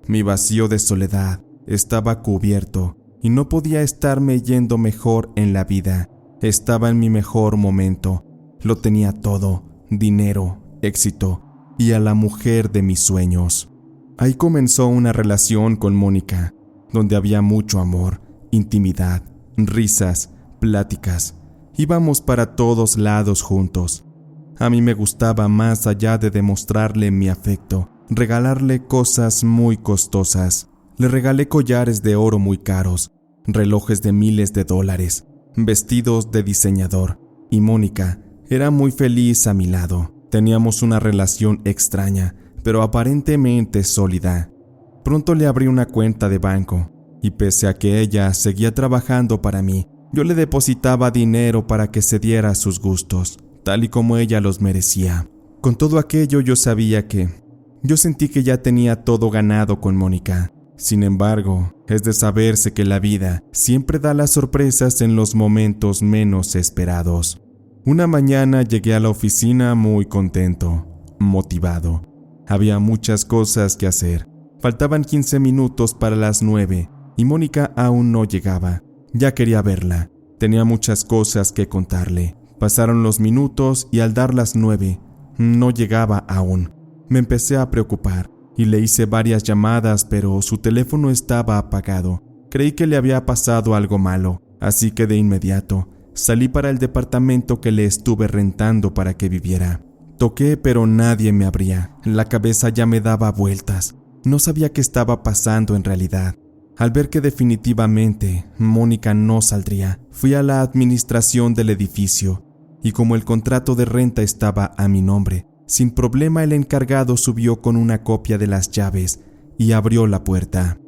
Mi vacío de soledad estaba cubierto y no podía estarme yendo mejor en la vida. Estaba en mi mejor momento. Lo tenía todo: dinero, éxito y a la mujer de mis sueños. Ahí comenzó una relación con Mónica, donde había mucho amor, intimidad, risas, pláticas. Íbamos para todos lados juntos. A mí me gustaba, más allá de demostrarle mi afecto, regalarle cosas muy costosas. Le regalé collares de oro muy caros, relojes de miles de dólares, vestidos de diseñador, y Mónica era muy feliz a mi lado. Teníamos una relación extraña, pero aparentemente sólida. Pronto le abrí una cuenta de banco, y pese a que ella seguía trabajando para mí, yo le depositaba dinero para que se diera sus gustos, tal y como ella los merecía. Con todo aquello yo sentí que ya tenía todo ganado con Mónica. Sin embargo, es de saberse que la vida siempre da las sorpresas en los momentos menos esperados. Una mañana llegué a la oficina muy contento, motivado. Había muchas cosas que hacer. Faltaban 15 minutos para las 9 y Mónica aún no llegaba. Ya quería verla. Tenía muchas cosas que contarle. Pasaron los minutos y al dar las 9, no llegaba aún. Me empecé a preocupar y le hice varias llamadas, pero su teléfono estaba apagado. Creí que le había pasado algo malo, así que de inmediato salí para el departamento que le estuve rentando para que viviera. Toqué, pero nadie me abría. La cabeza ya me daba vueltas. No sabía qué estaba pasando en realidad. Al ver que definitivamente Mónica no saldría, fui a la administración del edificio y como el contrato de renta estaba a mi nombre, sin problema el encargado subió con una copia de las llaves y abrió la puerta.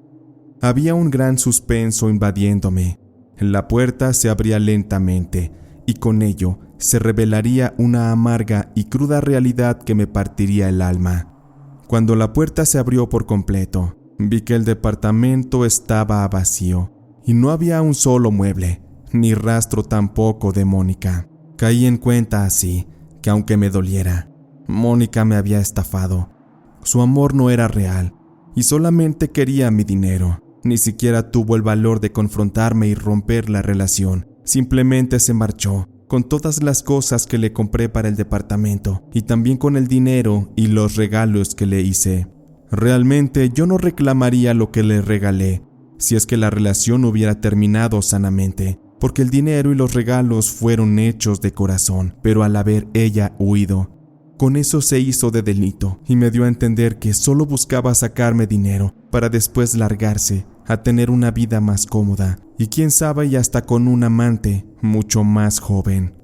Había un gran suspenso invadiéndome. La puerta se abría lentamente y con ello se revelaría una amarga y cruda realidad que me partiría el alma. Cuando la puerta se abrió por completo, vi que el departamento estaba vacío y no había un solo mueble, ni rastro tampoco de Mónica. Caí en cuenta así que aunque me doliera, Mónica me había estafado. Su amor no era real y solamente quería mi dinero. Ni siquiera tuvo el valor de confrontarme y romper la relación. Simplemente se marchó con todas las cosas que le compré para el departamento y también con el dinero y los regalos que le hice. Realmente yo no reclamaría lo que le regalé si es que la relación hubiera terminado sanamente, porque el dinero y los regalos fueron hechos de corazón, pero al haber ella huido, con eso se hizo de delito y me dio a entender que solo buscaba sacarme dinero para después largarse a tener una vida más cómoda y quién sabe y hasta con un amante mucho más joven.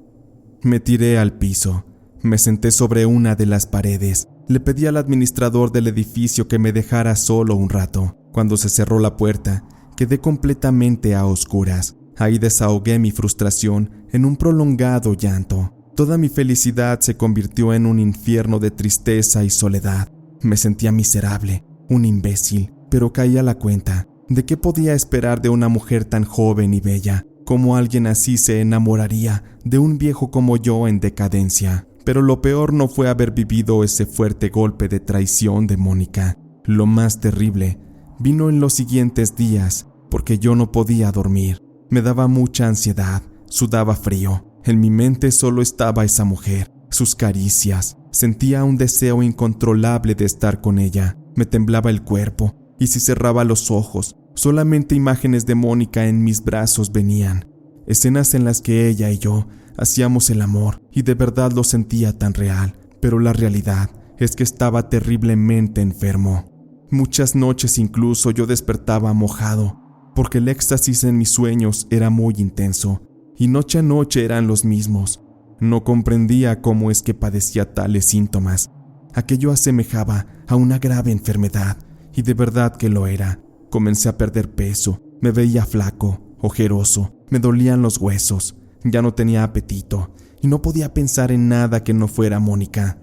Me tiré al piso, me senté sobre una de las paredes, le pedí al administrador del edificio que me dejara solo un rato. Cuando se cerró la puerta, quedé completamente a oscuras. Ahí desahogué mi frustración en un prolongado llanto. Toda mi felicidad se convirtió en un infierno de tristeza y soledad. Me sentía miserable, un imbécil, pero caí a la cuenta de qué podía esperar de una mujer tan joven y bella. ¿Cómo alguien así se enamoraría de un viejo como yo en decadencia? Pero lo peor no fue haber vivido ese fuerte golpe de traición de Mónica. Lo más terrible vino en los siguientes días, porque yo no podía dormir. Me daba mucha ansiedad, sudaba frío. En mi mente solo estaba esa mujer, sus caricias. Sentía un deseo incontrolable de estar con ella. Me temblaba el cuerpo, y si cerraba los ojos, solamente imágenes de Mónica en mis brazos venían. Escenas en las que ella y yo hacíamos el amor, y de verdad lo sentía tan real. Pero la realidad es que estaba terriblemente enfermo. Muchas noches incluso yo despertaba mojado, porque el éxtasis en mis sueños era muy intenso, y noche a noche eran los mismos. No comprendía cómo es que padecía tales síntomas. Aquello asemejaba a una grave enfermedad, y de verdad que lo era. Comencé a perder peso, me veía flaco, ojeroso, me dolían los huesos, ya no tenía apetito, y no podía pensar en nada que no fuera Mónica.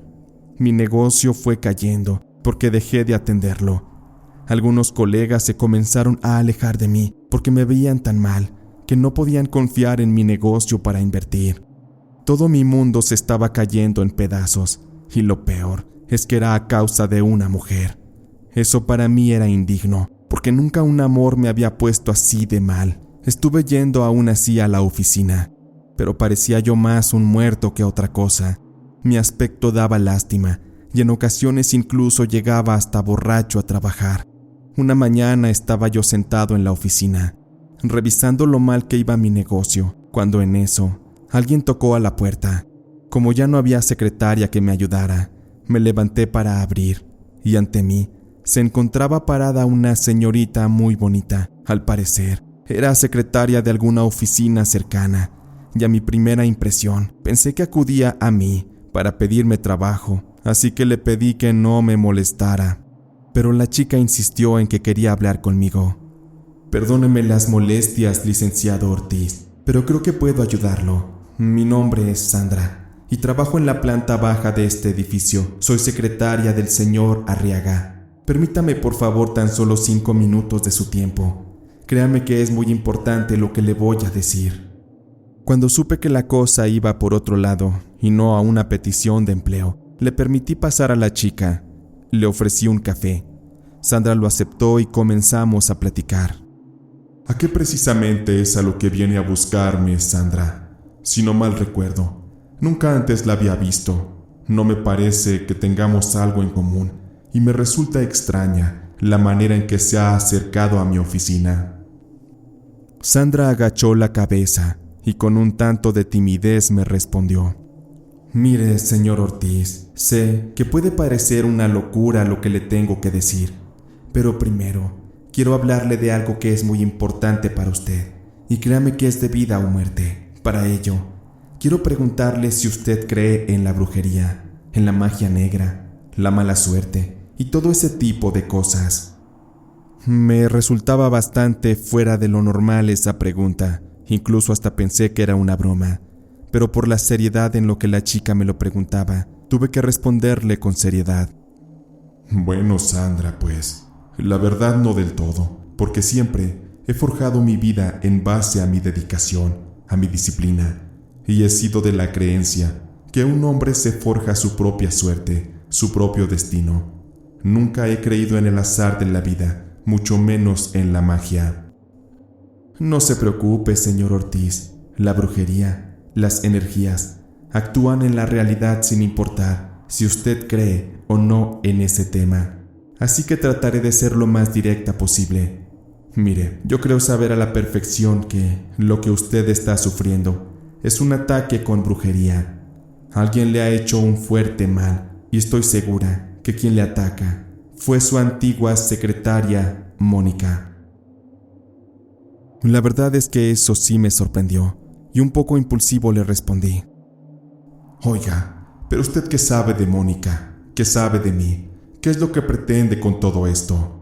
Mi negocio fue cayendo, porque dejé de atenderlo. Algunos colegas se comenzaron a alejar de mí, porque me veían tan mal, que no podían confiar en mi negocio para invertir. Todo mi mundo se estaba cayendo en pedazos, y lo peor es que era a causa de una mujer. Eso para mí era indigno, porque nunca un amor me había puesto así de mal. Estuve yendo aún así a la oficina, pero parecía yo más un muerto que otra cosa. Mi aspecto daba lástima, y en ocasiones incluso llegaba hasta borracho a trabajar. Una mañana estaba yo sentado en la oficina, revisando lo mal que iba mi negocio, cuando en eso alguien tocó a la puerta. Como ya no había secretaria que me ayudara, me levanté para abrir, y ante mí se encontraba parada una señorita muy bonita. Al parecer, era secretaria de alguna oficina cercana, y a mi primera impresión pensé que acudía a mí para pedirme trabajo, así que le pedí que no me molestara. Pero la chica insistió en que quería hablar conmigo. «Perdóneme las molestias, licenciado Ortiz, pero creo que puedo ayudarlo. Mi nombre es Sandra, y trabajo en la planta baja de este edificio. Soy secretaria del señor Arriaga. Permítame por favor tan solo 5 minutos de su tiempo. Créame que es muy importante lo que le voy a decir». Cuando supe que la cosa iba por otro lado, y no a una petición de empleo, le permití pasar a la chica. Le ofrecí un café. Sandra lo aceptó y comenzamos a platicar. ¿A qué precisamente es a lo que viene a buscarme, Sandra? Si no mal recuerdo, nunca antes la había visto. No me parece que tengamos algo en común, y me resulta extraña la manera en que se ha acercado a mi oficina. Sandra agachó la cabeza y con un tanto de timidez me respondió. «Mire, señor Ortiz, sé que puede parecer una locura lo que le tengo que decir, pero primero quiero hablarle de algo que es muy importante para usted, y créame que es de vida o muerte. Para ello, quiero preguntarle si usted cree en la brujería, en la magia negra, la mala suerte y todo ese tipo de cosas». Me resultaba bastante fuera de lo normal esa pregunta, incluso hasta pensé que era una broma, pero por la seriedad en lo que la chica me lo preguntaba, tuve que responderle con seriedad. «Bueno, Sandra, pues, la verdad no del todo, porque siempre he forjado mi vida en base a mi dedicación, a mi disciplina, y he sido de la creencia que un hombre se forja su propia suerte, su propio destino. Nunca he creído en el azar de la vida, mucho menos en la magia». «No se preocupe, señor Ortiz. La brujería, las energías, actúan en la realidad sin importar si usted cree o no en ese tema. Así que trataré de ser lo más directa posible. Mire, yo creo saber a la perfección que lo que usted está sufriendo es un ataque con brujería. Alguien le ha hecho un fuerte mal, y estoy segura que quien le ataca fue su antigua secretaria, Mónica». La verdad es que eso sí me sorprendió, y un poco impulsivo le respondí. «Oiga, pero usted ¿qué sabe de Mónica? ¿Qué sabe de mí? ¿Qué es lo que pretende con todo esto?».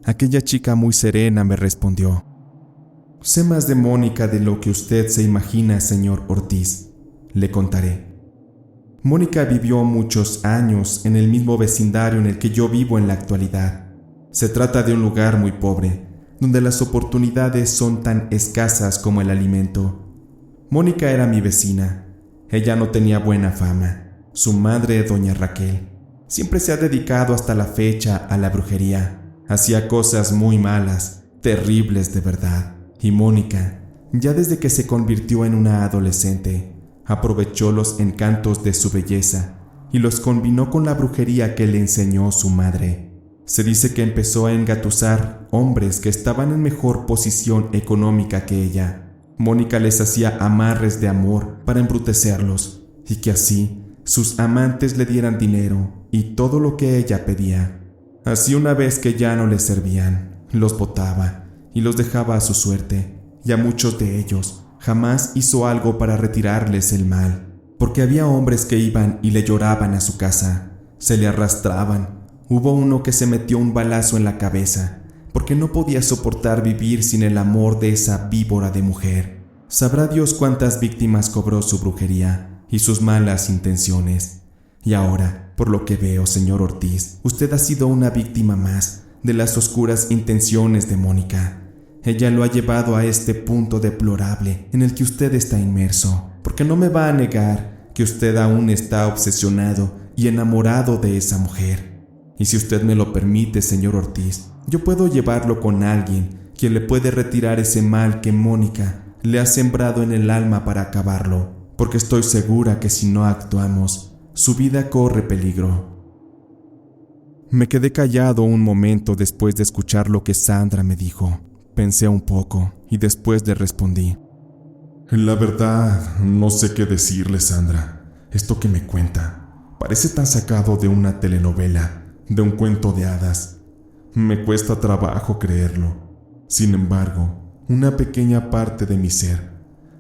Aquella chica muy serena me respondió. «Sé más de Mónica de lo que usted se imagina, señor Ortiz. Le contaré. Mónica vivió muchos años en el mismo vecindario en el que yo vivo en la actualidad. Se trata de un lugar muy pobre, donde las oportunidades son tan escasas como el alimento. Mónica era mi vecina. Ella no tenía buena fama. Su madre, doña Raquel, siempre se ha dedicado hasta la fecha a la brujería. Hacía cosas muy malas, terribles de verdad. Y Mónica, ya desde que se convirtió en una adolescente, aprovechó los encantos de su belleza y los combinó con la brujería que le enseñó su madre. Se dice que empezó a engatusar hombres que estaban en mejor posición económica que ella. Mónica les hacía amarres de amor para embrutecerlos y que así sus amantes le dieran dinero y todo lo que ella pedía. Así, una vez que ya no les servían, los botaba y los dejaba a su suerte, y a muchos de ellos jamás hizo algo para retirarles el mal, porque había hombres que iban y le lloraban a su casa, se le arrastraban. Hubo uno que se metió un balazo en la cabeza porque no podía soportar vivir sin el amor de esa víbora de mujer. Sabrá Dios cuántas víctimas cobró su brujería y sus malas intenciones. Y ahora, por lo que veo, señor Ortiz, usted ha sido una víctima más de las oscuras intenciones de Mónica. Ella lo ha llevado a este punto deplorable en el que usted está inmerso, porque no me va a negar que usted aún está obsesionado y enamorado de esa mujer. Y si usted me lo permite, señor Ortiz, yo puedo llevarlo con alguien quien le puede retirar ese mal que Mónica le ha sembrado en el alma para acabarlo, porque estoy segura que si no actuamos, su vida corre peligro. Me quedé callado un momento después de escuchar lo que Sandra me dijo. Pensé un poco y después le respondí: La verdad, no sé qué decirle, Sandra. Esto que me cuenta parece tan sacado de una telenovela, de un cuento de hadas. Me cuesta trabajo creerlo. Sin embargo, una pequeña parte de mi ser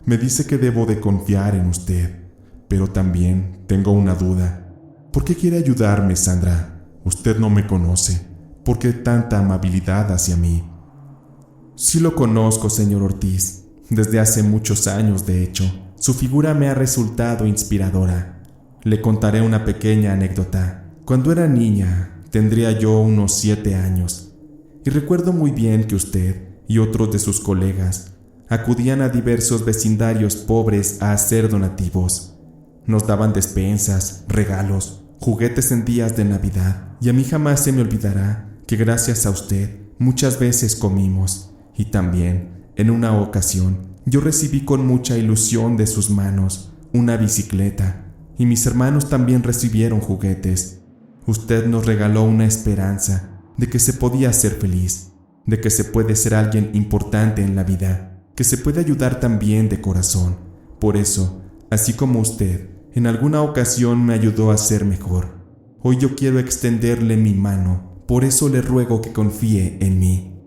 me dice que debo de confiar en usted, pero también tengo una duda. ¿Por qué quiere ayudarme, Sandra? Usted no me conoce. ¿Por qué tanta amabilidad hacia mí? Sí lo conozco, señor Ortiz. Desde hace muchos años, de hecho. Su figura me ha resultado inspiradora. Le contaré una pequeña anécdota. Cuando era niña, tendría yo unos 7 años, y recuerdo muy bien que usted y otros de sus colegas acudían a diversos vecindarios pobres a hacer donativos. Nos daban despensas, regalos, juguetes en días de Navidad, y a mí jamás se me olvidará que gracias a usted muchas veces comimos, y también, en una ocasión, yo recibí con mucha ilusión de sus manos una bicicleta, y mis hermanos también recibieron juguetes. Usted nos regaló una esperanza de que se podía ser feliz, de que se puede ser alguien importante en la vida, que se puede ayudar también de corazón. Por eso, así como usted en alguna ocasión me ayudó a ser mejor, hoy yo quiero extenderle mi mano. Por eso le ruego que confíe en mí.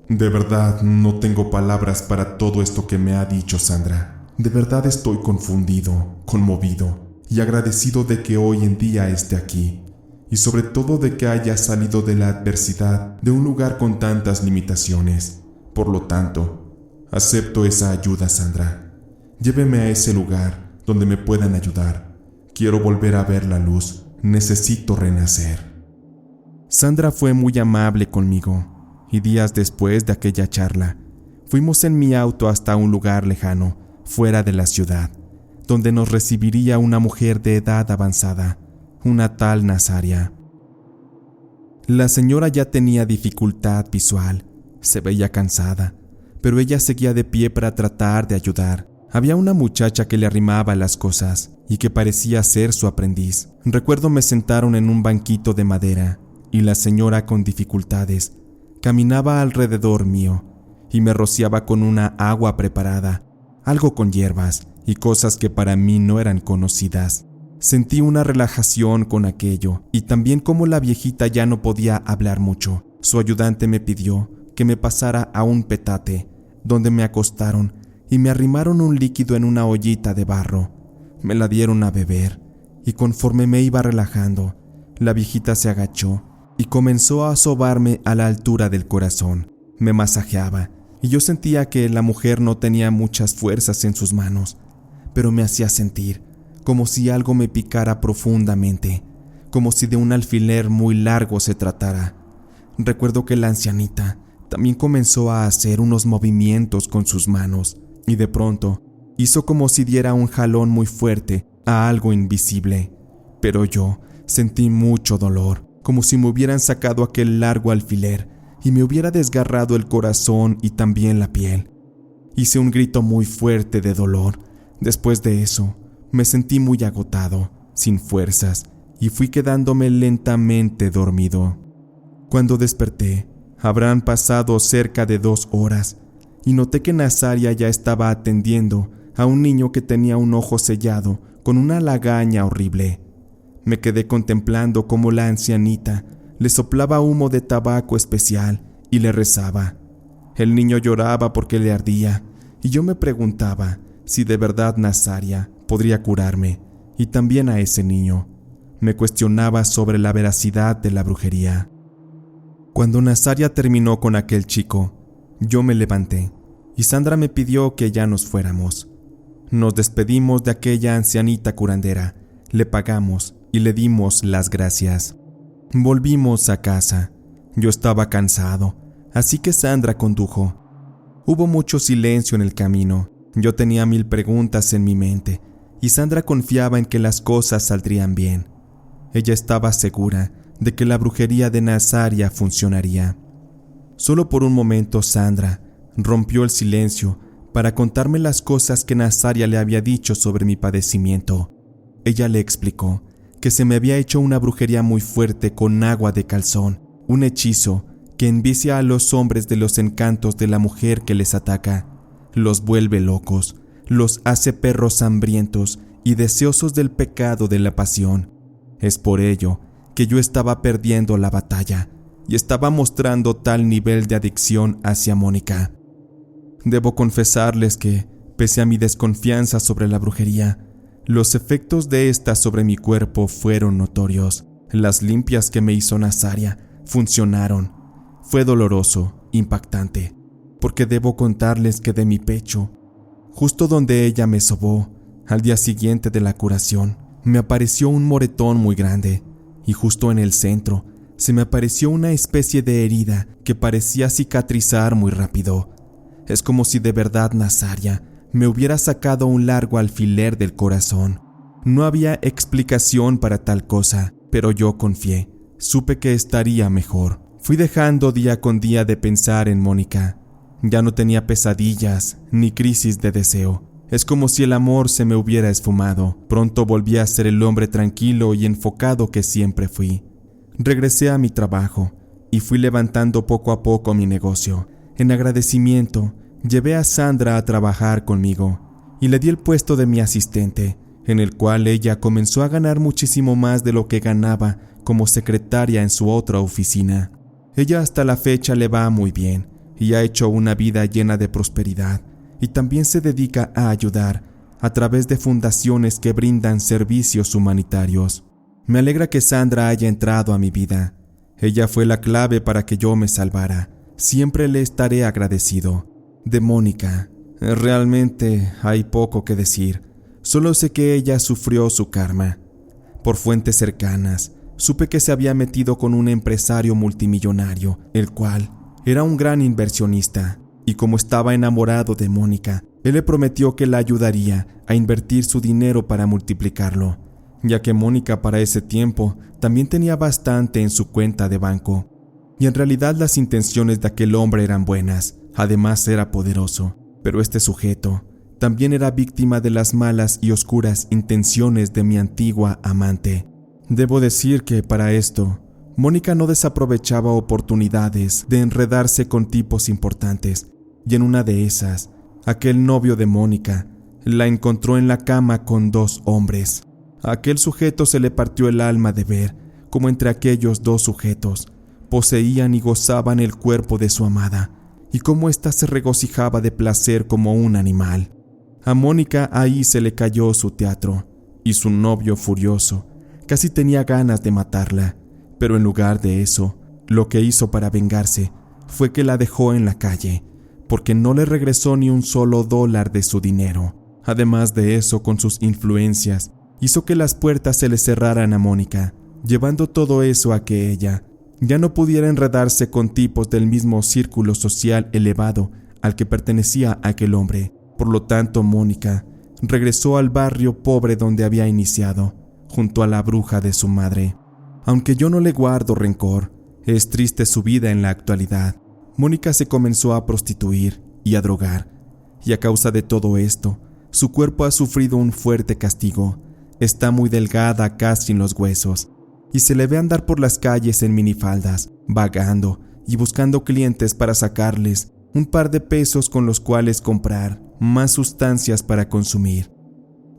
De verdad, no tengo palabras para todo esto que me ha dicho Sandra. De verdad estoy confundido, conmovido y agradecido de que hoy en día esté aquí, y sobre todo de que haya salido de la adversidad de un lugar con tantas limitaciones. Por lo tanto, acepto esa ayuda, Sandra. Lléveme a ese lugar donde me puedan ayudar. Quiero volver a ver la luz. Necesito renacer. Sandra fue muy amable conmigo, y días después de aquella charla, fuimos en mi auto hasta un lugar lejano, fuera de la ciudad, donde nos recibiría una mujer de edad avanzada, una tal Nazaria. La señora ya tenía dificultad visual, se veía cansada, pero ella seguía de pie para tratar de ayudar. Había una muchacha que le arrimaba las cosas y que parecía ser su aprendiz. Recuerdo me sentaron en un banquito de madera y la señora, con dificultades, caminaba alrededor mío y me rociaba con una agua preparada, algo con hierbas y cosas que para mí no eran conocidas. Sentí una relajación con aquello, y también como la viejita ya no podía hablar mucho, su ayudante me pidió que me pasara a un petate, donde me acostaron y me arrimaron un líquido en una ollita de barro. Me la dieron a beber, y conforme me iba relajando, la viejita se agachó y comenzó a sobarme a la altura del corazón. Me masajeaba, y yo sentía que la mujer no tenía muchas fuerzas en sus manos, pero me hacía sentir como si algo me picara profundamente, como si de un alfiler muy largo se tratara. Recuerdo que la ancianita también comenzó a hacer unos movimientos con sus manos, y de pronto hizo como si diera un jalón muy fuerte a algo invisible, pero yo sentí mucho dolor, como si me hubieran sacado aquel largo alfiler y me hubiera desgarrado el corazón y también la piel. Hice un grito muy fuerte de dolor. Después de eso, me sentí muy agotado. sin fuerzas, y fui quedándome lentamente dormido. Cuando desperté, habrán pasado cerca de 2 horas, y noté que Nazaria ya estaba atendiendo a un niño que tenía un ojo sellado con una lagaña horrible. Me quedé contemplando cómo la ancianita le soplaba humo de tabaco especial y le rezaba. El niño lloraba porque le ardía, y yo me preguntaba si de verdad Nazaria podría curarme, y también a ese niño. Me cuestionaba sobre la veracidad de la brujería. Cuando Nazaria terminó con aquel chico, yo me levanté, y Sandra me pidió que ya nos fuéramos. Nos despedimos de aquella ancianita curandera, le pagamos y le dimos las gracias. Volvimos a casa. Yo estaba cansado, así que Sandra condujo. Hubo mucho silencio en el camino. Yo tenía 1000 preguntas en mi mente, y Sandra confiaba en que las cosas saldrían bien. Ella estaba segura de que la brujería de Nazaria funcionaría. Solo por un momento Sandra rompió el silencio para contarme las cosas que Nazaria le había dicho sobre mi padecimiento. Ella le explicó que se me había hecho una brujería muy fuerte con agua de calzón, un hechizo que envicia a los hombres de los encantos de la mujer que les ataca, los vuelve locos, los hace perros hambrientos y deseosos del pecado de la pasión. Es por ello que yo estaba perdiendo la batalla y estaba mostrando tal nivel de adicción hacia Mónica. Debo confesarles que, pese a mi desconfianza sobre la brujería, los efectos de esta sobre mi cuerpo fueron notorios. Las limpias que me hizo Nazaria funcionaron. Fue doloroso, impactante, porque debo contarles que de mi pecho, justo donde ella me sobó, al día siguiente de la curación, me apareció un moretón muy grande, y justo en el centro se me apareció una especie de herida que parecía cicatrizar muy rápido. Es como si de verdad Nazaria me hubiera sacado un largo alfiler del corazón. No había explicación para tal cosa, pero yo confié. Supe que estaría mejor. Fui dejando día con día de pensar en Mónica. Ya no tenía pesadillas ni crisis de deseo. Es como si el amor se me hubiera esfumado. Pronto volví a ser el hombre tranquilo y enfocado que siempre fui. Regresé a mi trabajo y fui levantando poco a poco mi negocio. En agradecimiento, llevé a Sandra a trabajar conmigo y le di el puesto de mi asistente, en el cual ella comenzó a ganar muchísimo más de lo que ganaba como secretaria en su otra oficina. Ella hasta la fecha le va muy bien y ha hecho una vida llena de prosperidad, y también se dedica a ayudar a través de fundaciones que brindan servicios humanitarios. Me alegra que Sandra haya entrado a mi vida. Ella fue la clave para que yo me salvara. Siempre le estaré agradecido. De Mónica, realmente hay poco que decir. Solo sé que ella sufrió su karma. Por fuentes cercanas, supe que se había metido con un empresario multimillonario, el cual era un gran inversionista, y como estaba enamorado de Mónica, él le prometió que la ayudaría a invertir su dinero para multiplicarlo, ya que Mónica para ese tiempo también tenía bastante en su cuenta de banco. Y en realidad las intenciones de aquel hombre eran buenas, además era poderoso, pero este sujeto también era víctima de las malas y oscuras intenciones de mi antigua amante. Debo decir que para esto, Mónica no desaprovechaba oportunidades de enredarse con tipos importantes, y en una de esas, aquel novio de Mónica la encontró en la cama con 2 hombres. A aquel sujeto se le partió el alma de ver cómo entre aquellos 2 sujetos poseían y gozaban el cuerpo de su amada, y cómo ésta se regocijaba de placer como un animal. A Mónica ahí se le cayó su teatro, y su novio furioso casi tenía ganas de matarla, pero en lugar de eso, lo que hizo para vengarse fue que la dejó en la calle, porque no le regresó ni un solo $1 de su dinero. Además de eso, con sus influencias, hizo que las puertas se le cerraran a Mónica, llevando todo eso a que ella ya no pudiera enredarse con tipos del mismo círculo social elevado al que pertenecía aquel hombre. Por lo tanto, Mónica regresó al barrio pobre donde había iniciado, junto a la bruja de su madre. Aunque yo no le guardo rencor, es triste su vida en la actualidad. Mónica se comenzó a prostituir y a drogar, y a causa de todo esto, su cuerpo ha sufrido un fuerte castigo, Está muy delgada, casi en los huesos, y se le ve andar por las calles en minifaldas, vagando y buscando clientes para sacarles un par de pesos con los cuales comprar más sustancias para consumir.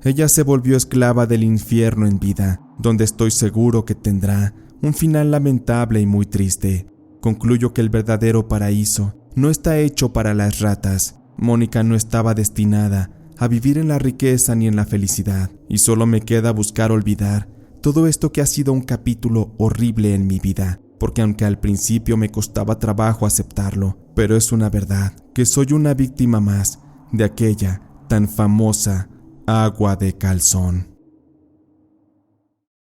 Ella se volvió esclava del infierno en vida, donde estoy seguro que tendrá un final lamentable y muy triste. Concluyo que el verdadero paraíso no está hecho para las ratas. Mónica no estaba destinada a vivir en la riqueza ni en la felicidad, y solo me queda buscar olvidar todo esto que ha sido un capítulo horrible en mi vida, porque aunque al principio me costaba trabajo aceptarlo, pero es una verdad que soy una víctima más de aquella tan famosa agua de calzón.